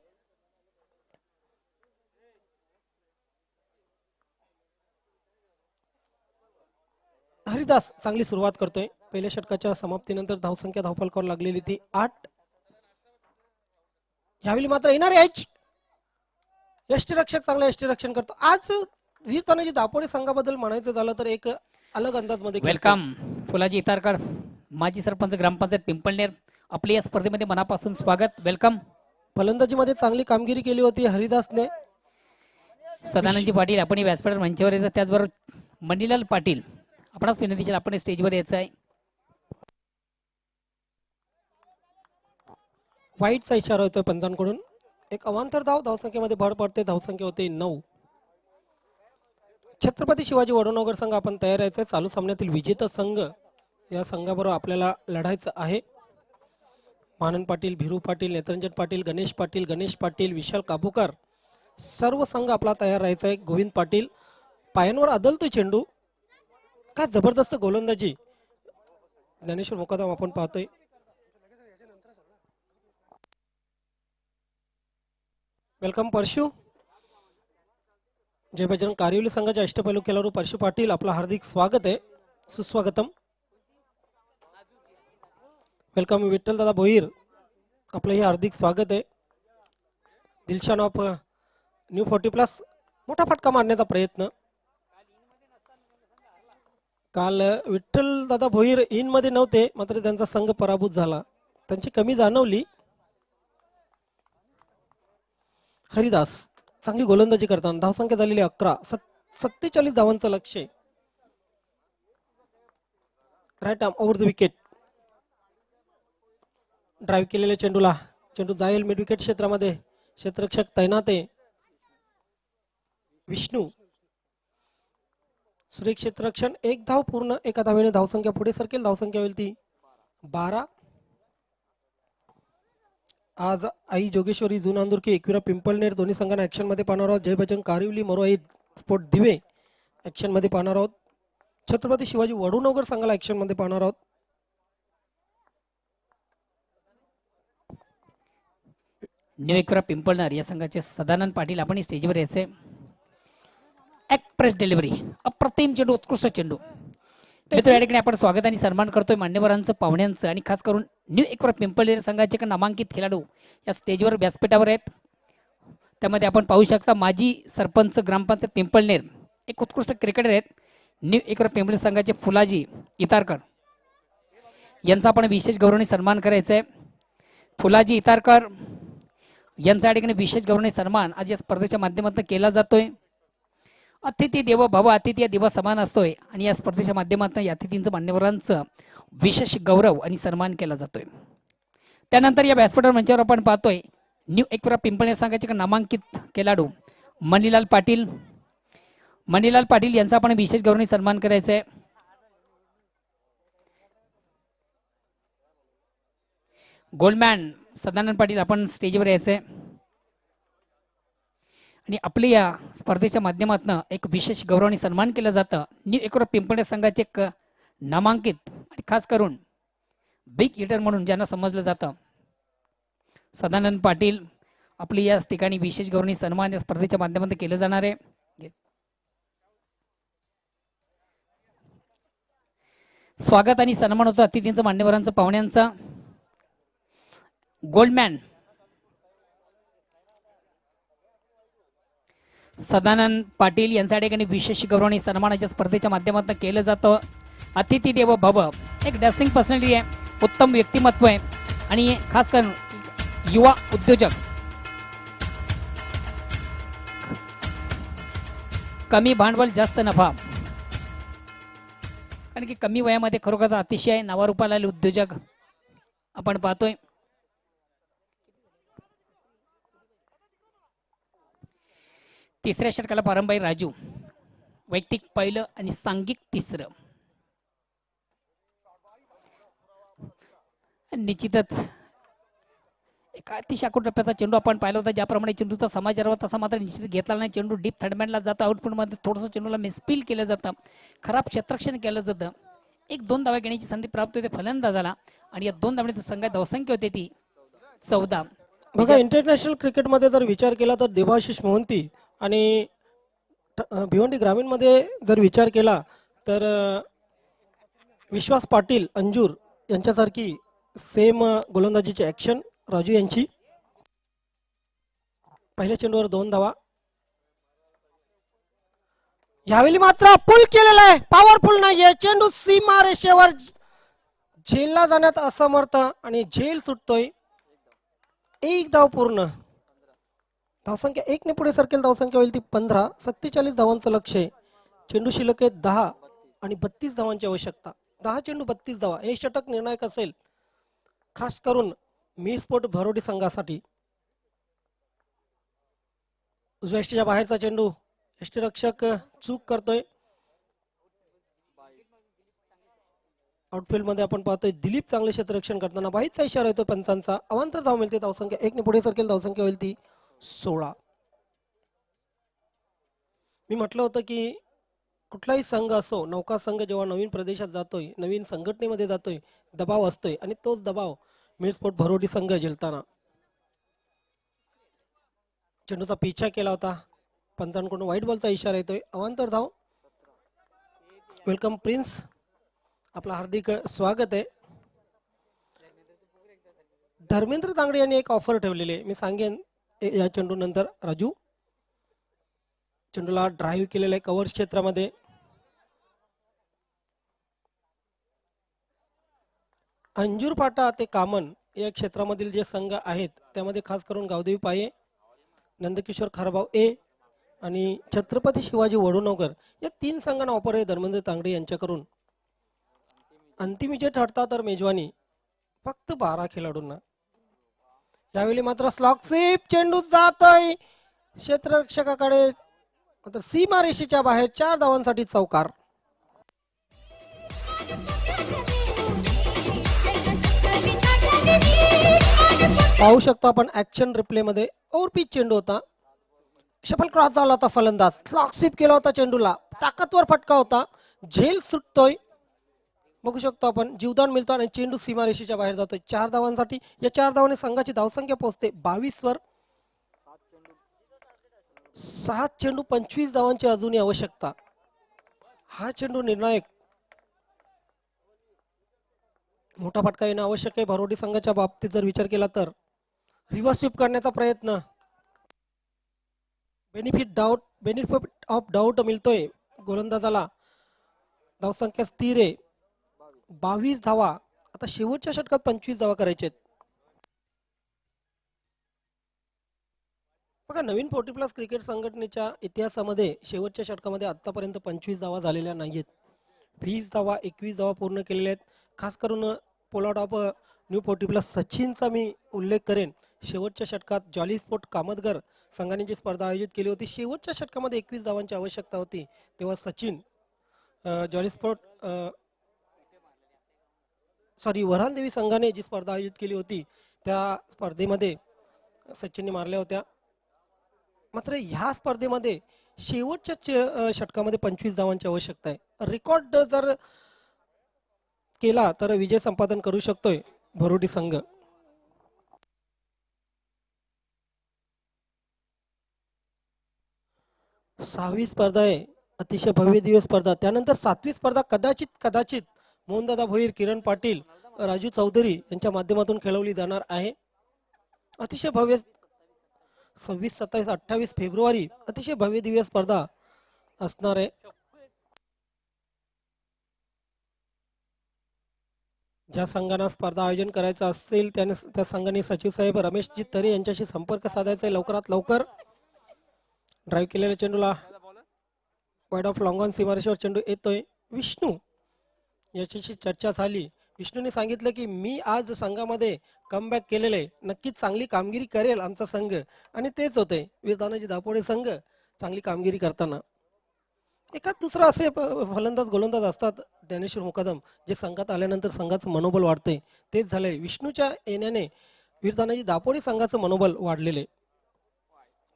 हरिदास चांगली सुरुवात करतोय. पहिल्या षटकाच्या समाप्तीनंतर धावसंख्या धावफलकावर लागलेली ती 8. यावेळी मात्र येणार एच यष्टीरक्षक चांगलं यष्टीरक्षण करतो. आज वीर तानाजी दापोडे संघाबद्दल म्हणायचं झालं तर एक अलग अंदाज मध्ये. वेलकम फुलाजी इतारकर, माजी सरपंच ग्रामपंचायत पिंपळनेर, आपले या स्पर्धेमध्ये मनापासून स्वागत. वेलकम. फलंदाजीमध्ये चांगली कामगिरी केली होती हरिदासने. सदानंदजी पाटील आपण व्यासपीठावर मंचावर यायचं. त्याचबरोबर मनीलाल पाटील, आपणास विनंती आपण स्टेजवर यायचं आहे. वाईटचा इशारा होतोय पंचांकडून. एक अवांतर धावसंख्येमध्ये भर पडते. धावसंख्या होते 9. छत्रपती शिवाजी वडनगर संघ आपण तयार यायचं. चालू सामन्यातील विजेता संघ या संघाबरोबर आपल्याला लढायचं आहे. मानन पाटील, भिरू पाटील, नेत्रंजन पाटील, गणेश पाटील, विशाल काबूकर, सर्व संघ आपला तयार राहायचा आहे. गोविंद पाटील पायांवर आदलतोय चेंडू. काय जबरदस्त गोलंदाजी ज्ञानेश्वर मुकादम आपण पाहतोय. वेलकम परशु. जय बजरंग कारिवली संघाच्या अष्टपैलू खेळाडू परशु पाटील, आपलं हार्दिक स्वागत आहे, सुस्वागतम. वेलकम विठ्ठल दादा भोईर, आपलंही हार्दिक स्वागत आहे. दिलशान ऑफ न्यू 40+ मोठा फटका मारण्याचा प्रयत्न. काल विठ्ठल दादा भोईर इन मध्ये नव्हते, मात्र त्यांचा संघ पराभूत झाला, त्यांची कमी जाणवली. हरिदास चांगली गोलंदाजी करताना धावसंख्या झालेली 11. 47 धावांचं लक्ष्य. Right arm over the wicket. Drive केलेल्या चेंडूला चेंडू जाईल मिड विकेट क्षेत्रामध्ये. क्षेत्ररक्षक तैनात आहे. विष्णू सुरेख क्षेत्ररक्षण. एक धाव पूर्ण. एका धावेने धावसंख्या पुढे सरकेल. धावसंख्या होईल ती 12. आज आई जोगेश्वरी जून अंदुरकी एकविरा पिंपळनेर दोन्ही संघांना ऍक्शन मध्ये पाहणार आहोत. जय बजरंग कारिवली मरोई स्पोर्ट दिवे ऍक्शन मध्ये पाहणार आहोत. छत्रपती शिवाजी वडूनगर संघाला ऍक्शन मध्ये पाहणार आहोत. न्यू एकविरा पिंपळनेर या संघाचे सदानंद पाटील आपण स्टेजवर यायचे. एक्सप्रेस डिलिव्हरी अप्रतिम चेंडू, उत्कृष्ट चेंडू. मित्र या ठिकाणी आपण स्वागत आणि सन्मान करतोय मान्यवरांचं, पाहुण्यांचं आणि खास करून न्यू एकविरा पिंपळनेर संघाचे नामांकित खेळाडू या स्टेजवर व्यासपीठावर आहेत. त्यामध्ये आपण पाहू शकता माजी सरपंच ग्रामपंचायत पिंपळनेर, एक उत्कृष्ट क्रिकेटर आहेत. न्यू एकविरा पिंपळनेर संघाचे फुलाजी इतारकर यांचा आपण विशेष गौरवणी सन्मान करायचा आहे. फुलाजी इतारकर यांचा या ठिकाणी विशेष गौरवणी सन्मान आज या स्पर्धेच्या माध्यमातून केला जातोय. अतिथी देव भव, अतिथी देवा समान असतोय आणि या स्पर्धेच्या माध्यमातून या अतिथींचं मान्यवरांचं विशेष गौरव आणि सन्मान केला जातोय. त्यानंतर या व्यासपीठावर मंचावर आपण पाहतोय न्यू एकविरा पिंपळनेर संघाचे नामांकित खेळाडू मणिलाल पाटील. मणिलाल पाटील यांचा आपण विशेष गौरवणी सन्मान करायचा आहे. गोल्डमॅन सदानंद पाटील आपण स्टेजवर यायचंय आणि आपल्या या स्पर्धेच्या माध्यमातून एक विशेष गौरव आणि सन्मान केलं जातं. न्यू एकविरा पिंपळनेर संघाचे एक नामांकित आणि खास करून बिग हिटर म्हणून ज्यांना समजलं जातं सदानंद पाटील आपली या ठिकाणी विशेष गौरव आणि सन्मान या स्पर्धेच्या माध्यमातून केलं जाणार आहे. स्वागत आणि सन्मान होतं अतिथींचं, मान्यवरांचं, पाहुण्यांचं. गोल्डमॅन सदानंद पाटील यांच्या ठिकाणी विशेष गौरव आणि सन्मानाच्या स्पर्धेच्या माध्यमातून केलं जातं. अतिथी देव भव, एक ड्रेसिंग पर्सनॅलिटी आहे, उत्तम व्यक्तिमत्व आहे आणि खास करून युवा उद्योजक. कमी भांडवल जास्त नफा, कारण की कमी वयामध्ये खरोखर अतिशय नावारूपाला आलेले उद्योजक आपण पाहतोय. तिसऱ्या षटकाला पारंबाई राजू, वैयक्तिक पहिलं आणि सांघिक तिसरं. निश्चितच एक अतिशय आकूट टप्प्याचा चेंडू आपण पाहिला होता. ज्याप्रमाणे चेंडूचा समाज हरवा तसा मात्र निश्चित घेतला नाही. चेंडू डीप थर्डमॅनला जातो. आउटपुटमध्ये थोडंसं चेंडूला मिसफील केलं जातं, खराब क्षेत्ररक्षण केलं जातं. 1-2 धावा घेण्याची संधी प्राप्त होते फलंदाजाला आणि या 2 धावांनी संघात धावसंख्या होते ती 14. बघा इंटरनॅशनल क्रिकेटमध्ये जर विचार केला तर देवाशिष मोहंती आणि भिवंडी ग्रामीणमध्ये जर विचार केला तर विश्वास पाटील अंजूर यांच्यासारखी सेम गोलंदाजीची ऍक्शन राजू यांची. पहिल्या चेंडूवर 2 धावा. यावेळी मात्र पुल केलेला आहे, पॉवरफुल नाहीये चेंडू, सीमा रेषेवर झेलला जाण्यात असमर्थ आणि झेल सुटतोय. 1 धाव पूर्ण. धावसंख्या 1 ने पुढे सरकेल. धावसंख्या होईल ती 15. 47 धावांचं लक्ष आहे. चेंडू शिल्लक आहे 10 आणि 32 धावांची आवश्यकता. 10 चेंडू 32 धावा. हे षटक निर्णायक असेल खास करून मीर स्पोर्ट भरोडी संघासाठी. उजव्या यष्टीच्या बाहेरचा चेंडू यष्टीरक्षक चूक करतोय. आउटफील्ड मध्ये आपण पाहतोय दिलीप चांगले क्षेत्ररक्षण करताना बाहीचा इशारा येतो पंचांचा. अवांतर धाव मिळते. धावसंख्या 1 ने पुढे सरकेल. धावसंख्या होईल ती 16. मी म्हटलं होतं की कुठलाही संघ असो, नौका संघ जेव्हा नवीन प्रदेशात जातोय, नवीन संघटनेमध्ये जातोय, दबाव असतोय आणि तोच दबाव मीर स्पोर्ट भरोडी संघ झेलताना. चेंडूचा पिछा केला होता. पंचांकडून व्हाईट बॉलचा इशारा येतोय. अवांतर धाव. वेलकम प्रिन्स, आपलं हार्दिक स्वागत आहे. धर्मेंद्र तांगडे यांनी एक ऑफर ठेवलेली आहे, मी सांगेन या चेंडू नंतर. राजू चेंडूला ड्राईव्ह केलेला आहे कव्हर क्षेत्रामध्ये. अंजूर फाटा ते कामन या क्षेत्रामधील जे संघ आहेत त्यामध्ये खास करून गावदेवी पाये, नंदकिशोर खारभाव ए आणि छत्रपती शिवाजी वडूनगर या 3 संघांना ऑफर आहे धर्मेंद्र तांगडे यांच्याकडून. अंतिम विजय ठरता तर मेजवानी फक्त 12 खेळाडूंना. यावेळी मात्र स्लॉकशिप चेंडू जातोय क्षेत्ररक्षकाकडे, मात्र सीमारेषेच्या बाहेर 4 धावांसाठी चौकार. पाहू शकतो आपण ऍक्शन रिप्ले मध्ये ओव्हरपिच चेंडू होता, शफल क्रॉस झाला होता, फलंदाज स्लॉकशिप केला होता, चेंडूला ताकदवर फटका होता, झेल सुटतोय. बघू शकतो आपण जीवदान मिळतो आणि चेंडू सीमारेषेच्या बाहेर जातोय 4 धावांसाठी. या 4 धावांनी संघाची धावसंख्या पोहोचते 22 वर. 7 चेंडू 25 धावांची अजूनही आवश्यकता. हा चेंडू निर्णायक, मोठा फटका येणं आवश्यक आहे भरोडी संघाच्या बाबतीत जर विचार केला तर. रिव्हर्स स्वीप करण्याचा प्रयत्न, बेनिफिट ऑफ डाऊट मिळतोय गोलंदाजाला. धावसंख्या स्थिर आहे 22 धावा. आता शेवटच्या षटकात 25 धावा करायचे. बघा नवीन 40+ क्रिकेट संघटनेच्या इतिहासामध्ये शेवटच्या षटकामध्ये आतापर्यंत 25 धावा झालेल्या नाहीयेत. 20 धावा 21 धावा पूर्ण केलेल्या आहेत. खास करून पोलार्ड ऑफ न्यू 40+ सचिनचा मी उल्लेख करेन. शेवटच्या षटकात जॉली स्पोर्ट कामतगर संघाने जी स्पर्धा आयोजित केली होती, शेवटच्या षटकामध्ये 21 धावांची आवश्यकता होती, तेव्हा सचिन जॉली स्पोर्ट वऱ्हाल देवी संघाने जी स्पर्धा आयोजित केली होती त्या स्पर्धेमध्ये सचिनने मारल्या होत्या. मात्र ह्या स्पर्धेमध्ये शेवटच्या षटकामध्ये 25 धावांची आवश्यकता आहे. रेकॉर्ड जर केला तर विजय संपादन करू शकतोय भरोडी संघ. सहावी स्पर्धा आहे, अतिशय भव्य दिवस स्पर्धा. त्यानंतर 7वी स्पर्धा कदाचित मोहनदादा भोईर, किरण पाटील, राजू चौधरी यांच्या माध्यमातून खेळवली जाणार आहे. अतिशय भव्य 26, 27, 28 फेब्रुवारी अतिशय भव्य दिव्य स्पर्धा असणार आहे. ज्या संघांना स्पर्धा आयोजन करायचं असेल त्या संघाने सचिव साहेब रमेशजी तरे यांच्याशी संपर्क साधायचा लवकरात लवकर. ड्राईव्ह केलेल्या चेंडूला वाईड ऑफ लॉंग ऑन सीमारेषेवर चेंडू येतोय. विष्णू याच्याशी चर्चा झाली. विष्णूने सांगितलं की मी आज संघामध्ये कमबॅक केलेले आहे, नक्कीच चांगली कामगिरी करेल आमचा संघ, आणि तेच होते वीर तानाजी दापोडे संघ चांगली कामगिरी करताना. एखाद दुसरा असे फलंदाज गोलंदाज असतात ज्ञानेश्वर मुकादम, जे संघात आल्यानंतर संघाचं मनोबल वाढते. तेच झालंय विष्णूच्या येण्याने वीर तानाजी दापोडे संघाचं मनोबल वाढलेले.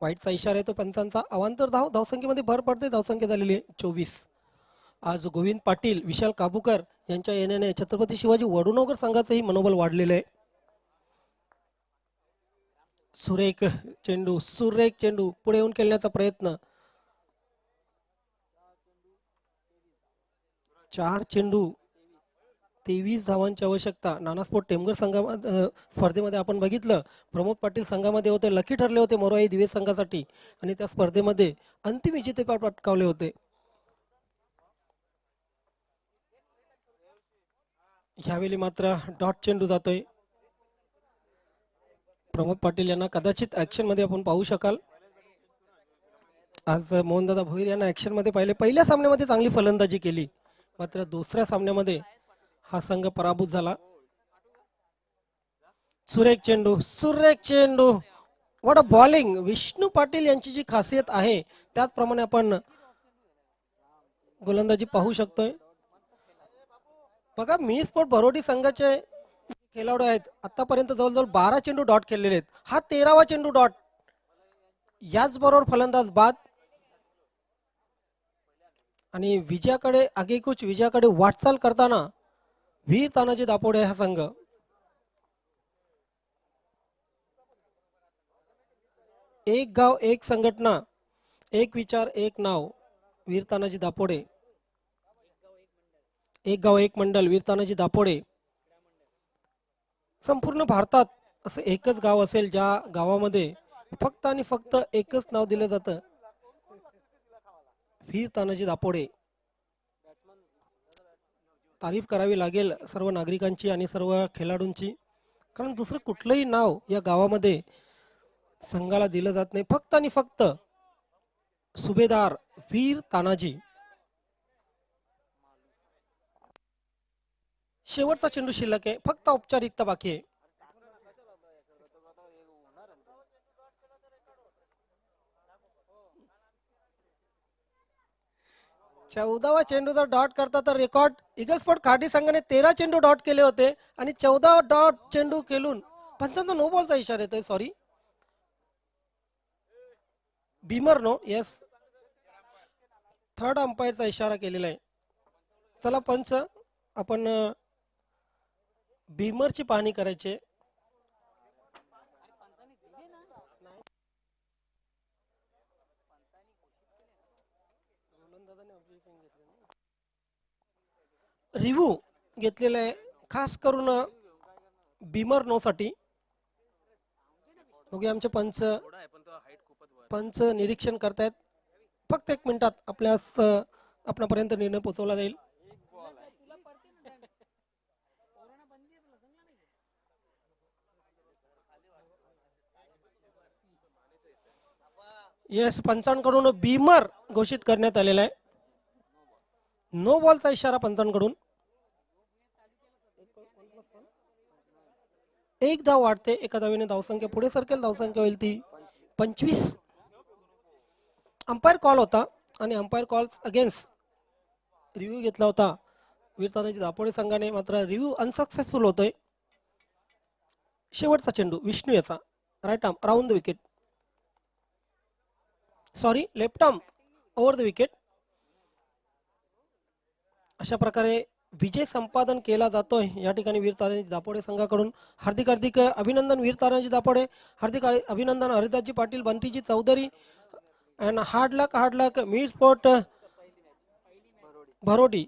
वाईटचा इशारा येतो पंचांचा. अवांतर धावसंख्येमध्ये भर पडते. धावसंख्या झालेली आहे 24. आज गोविंद पाटील, विशाल काबूकर यांच्या येण्याने छत्रपती शिवाजी वडुनगर संघाचंही मनोबल वाढलेलं आहे. सुरेख चेंडू पुढे येऊन खेळण्याचा प्रयत्न. 4 चेंडू 23 धावांची आवश्यकता. नानास्पोर्ट टेमघर स्पर्धेमध्ये आपण बघितलं, प्रमोद पाटील संघामध्ये होते, लकी ठरले होते मोराई दिवे संघासाठी, आणि त्या स्पर्धेमध्ये अंतिम विजेतेपद पटकावले होते. ह्यावेळी मात्र डॉट चेंडू जातोय. प्रमोद पाटील यांना कदाचित ऍक्शन मध्ये आपण पाहू शकाल. आज मोहनदादा भोईर यांना ऍक्शन मध्ये पाहिले. पहिल्या सामन्यामध्ये चांगली फलंदाजी केली, मात्र दुसऱ्या सामन्यामध्ये हा संघ पराभूत झाला. सुरेख चेंडू what a bowling. Vishnu Patil यांची जी खासियत आहे त्याचप्रमाणे आपण गोलंदाजी पाहू शकतोय. बघा मीर स्पोर्ट भरोडी संघाचे खेळाडू आहेत, आतापर्यंत जवळजवळ 12 चेंडू डॉट खेळलेले आहेत. हा 13वा चेंडू डॉट. याचबरोबर फलंदाज बाद, आणि विजयाकडे वाटचाल करताना वीर तानाजी दापोडे हा संघ. एक गाव एक संघटना, एक विचार एक नाव, वीर तानाजी दापोडे. एक गाव एक मंडल, वीर तानाजी दापोडे. संपूर्ण भारतात असं एकच गाव असेल ज्या गावामध्ये फक्त आणि फक्त एकच नाव दिलं जातं, वीर तानाजी दापोडे. तारीफ करावी लागेल सर्व नागरिकांची आणि सर्व खेळाडूंची, कारण दुसरं कुठलंही नाव या गावामध्ये संघाला दिलं जात नाही. फक्त आणि फक्त सुभेदार वीर तानाजी. शेवटचा चेंडू शिल्लक आहे, फक्त औपचारिकता बाकी आहे. चौदावा चेंडू जर डॉट करता तर रेकॉर्ड इगल स्पोर्ट खाडी संघाने 13 चेंडू डॉट केले होते आणि 14 डॉट चेंडू खेळून पंचांचा नो बॉलचा इशारा येतोय. Sorry, beamer no, yes, third अंपायरचा इशारा केलेला आहे. चला पंच, आपण बीमरची पाहणी करायची. रिव्ह्यू घेतलेला आहे खास करून बीमर नो साठी. बघूया आमचे पंच पंच निरीक्षण करतायत. फक्त 1 मिनिटात आपल्यापर्यंत निर्णय पोहोचवला जाईल. येस, पंचांकडून बीमर घोषित करण्यात आलेला आहे. नो बॉलचा इशारा पंचांकडून. एक धाव वाढते, एका धावेने धावसंख्या पुढे सरकेल. धावसंख्या होईल ती 25. अंपायर कॉल होता आणि अंपायर कॉल्स अगेन्स्ट रिव्ह्यू घेतला होता वीर तानाजी दापोडे संघाने, मात्र रिव्ह्यू अनसक्सेसफुल होतोय. शेवटचा चेंडू विष्णू याचा right arm round the wicket, sorry left arm over the wicket. अशा प्रकारे विजय संपादन केला जातोय या ठिकाणी वीर तानाजी दापोडे संघाकडून. हार्दिक हार्दिक अभिनंदन वीर तानाजी दापोडे, हार्दिक अभिनंदन हरिदासजी पाटील, बंटीजी चौधरी, अँड हार्ड लक मीड स्पोर्ट भरोडी.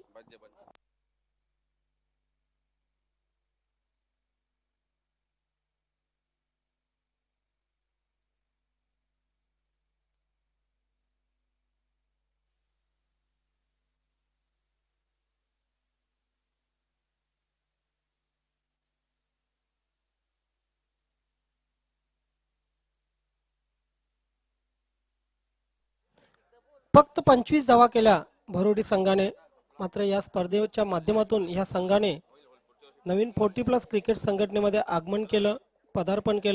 फक्त 25 धावा केल्या भरोडी संघाने. मात्र या स्पर्धेच्या माध्यमातून या संघाने नवीन 40+ क्रिकेट संघटनेमध्ये आगमन केलं, पदार्पण केलं.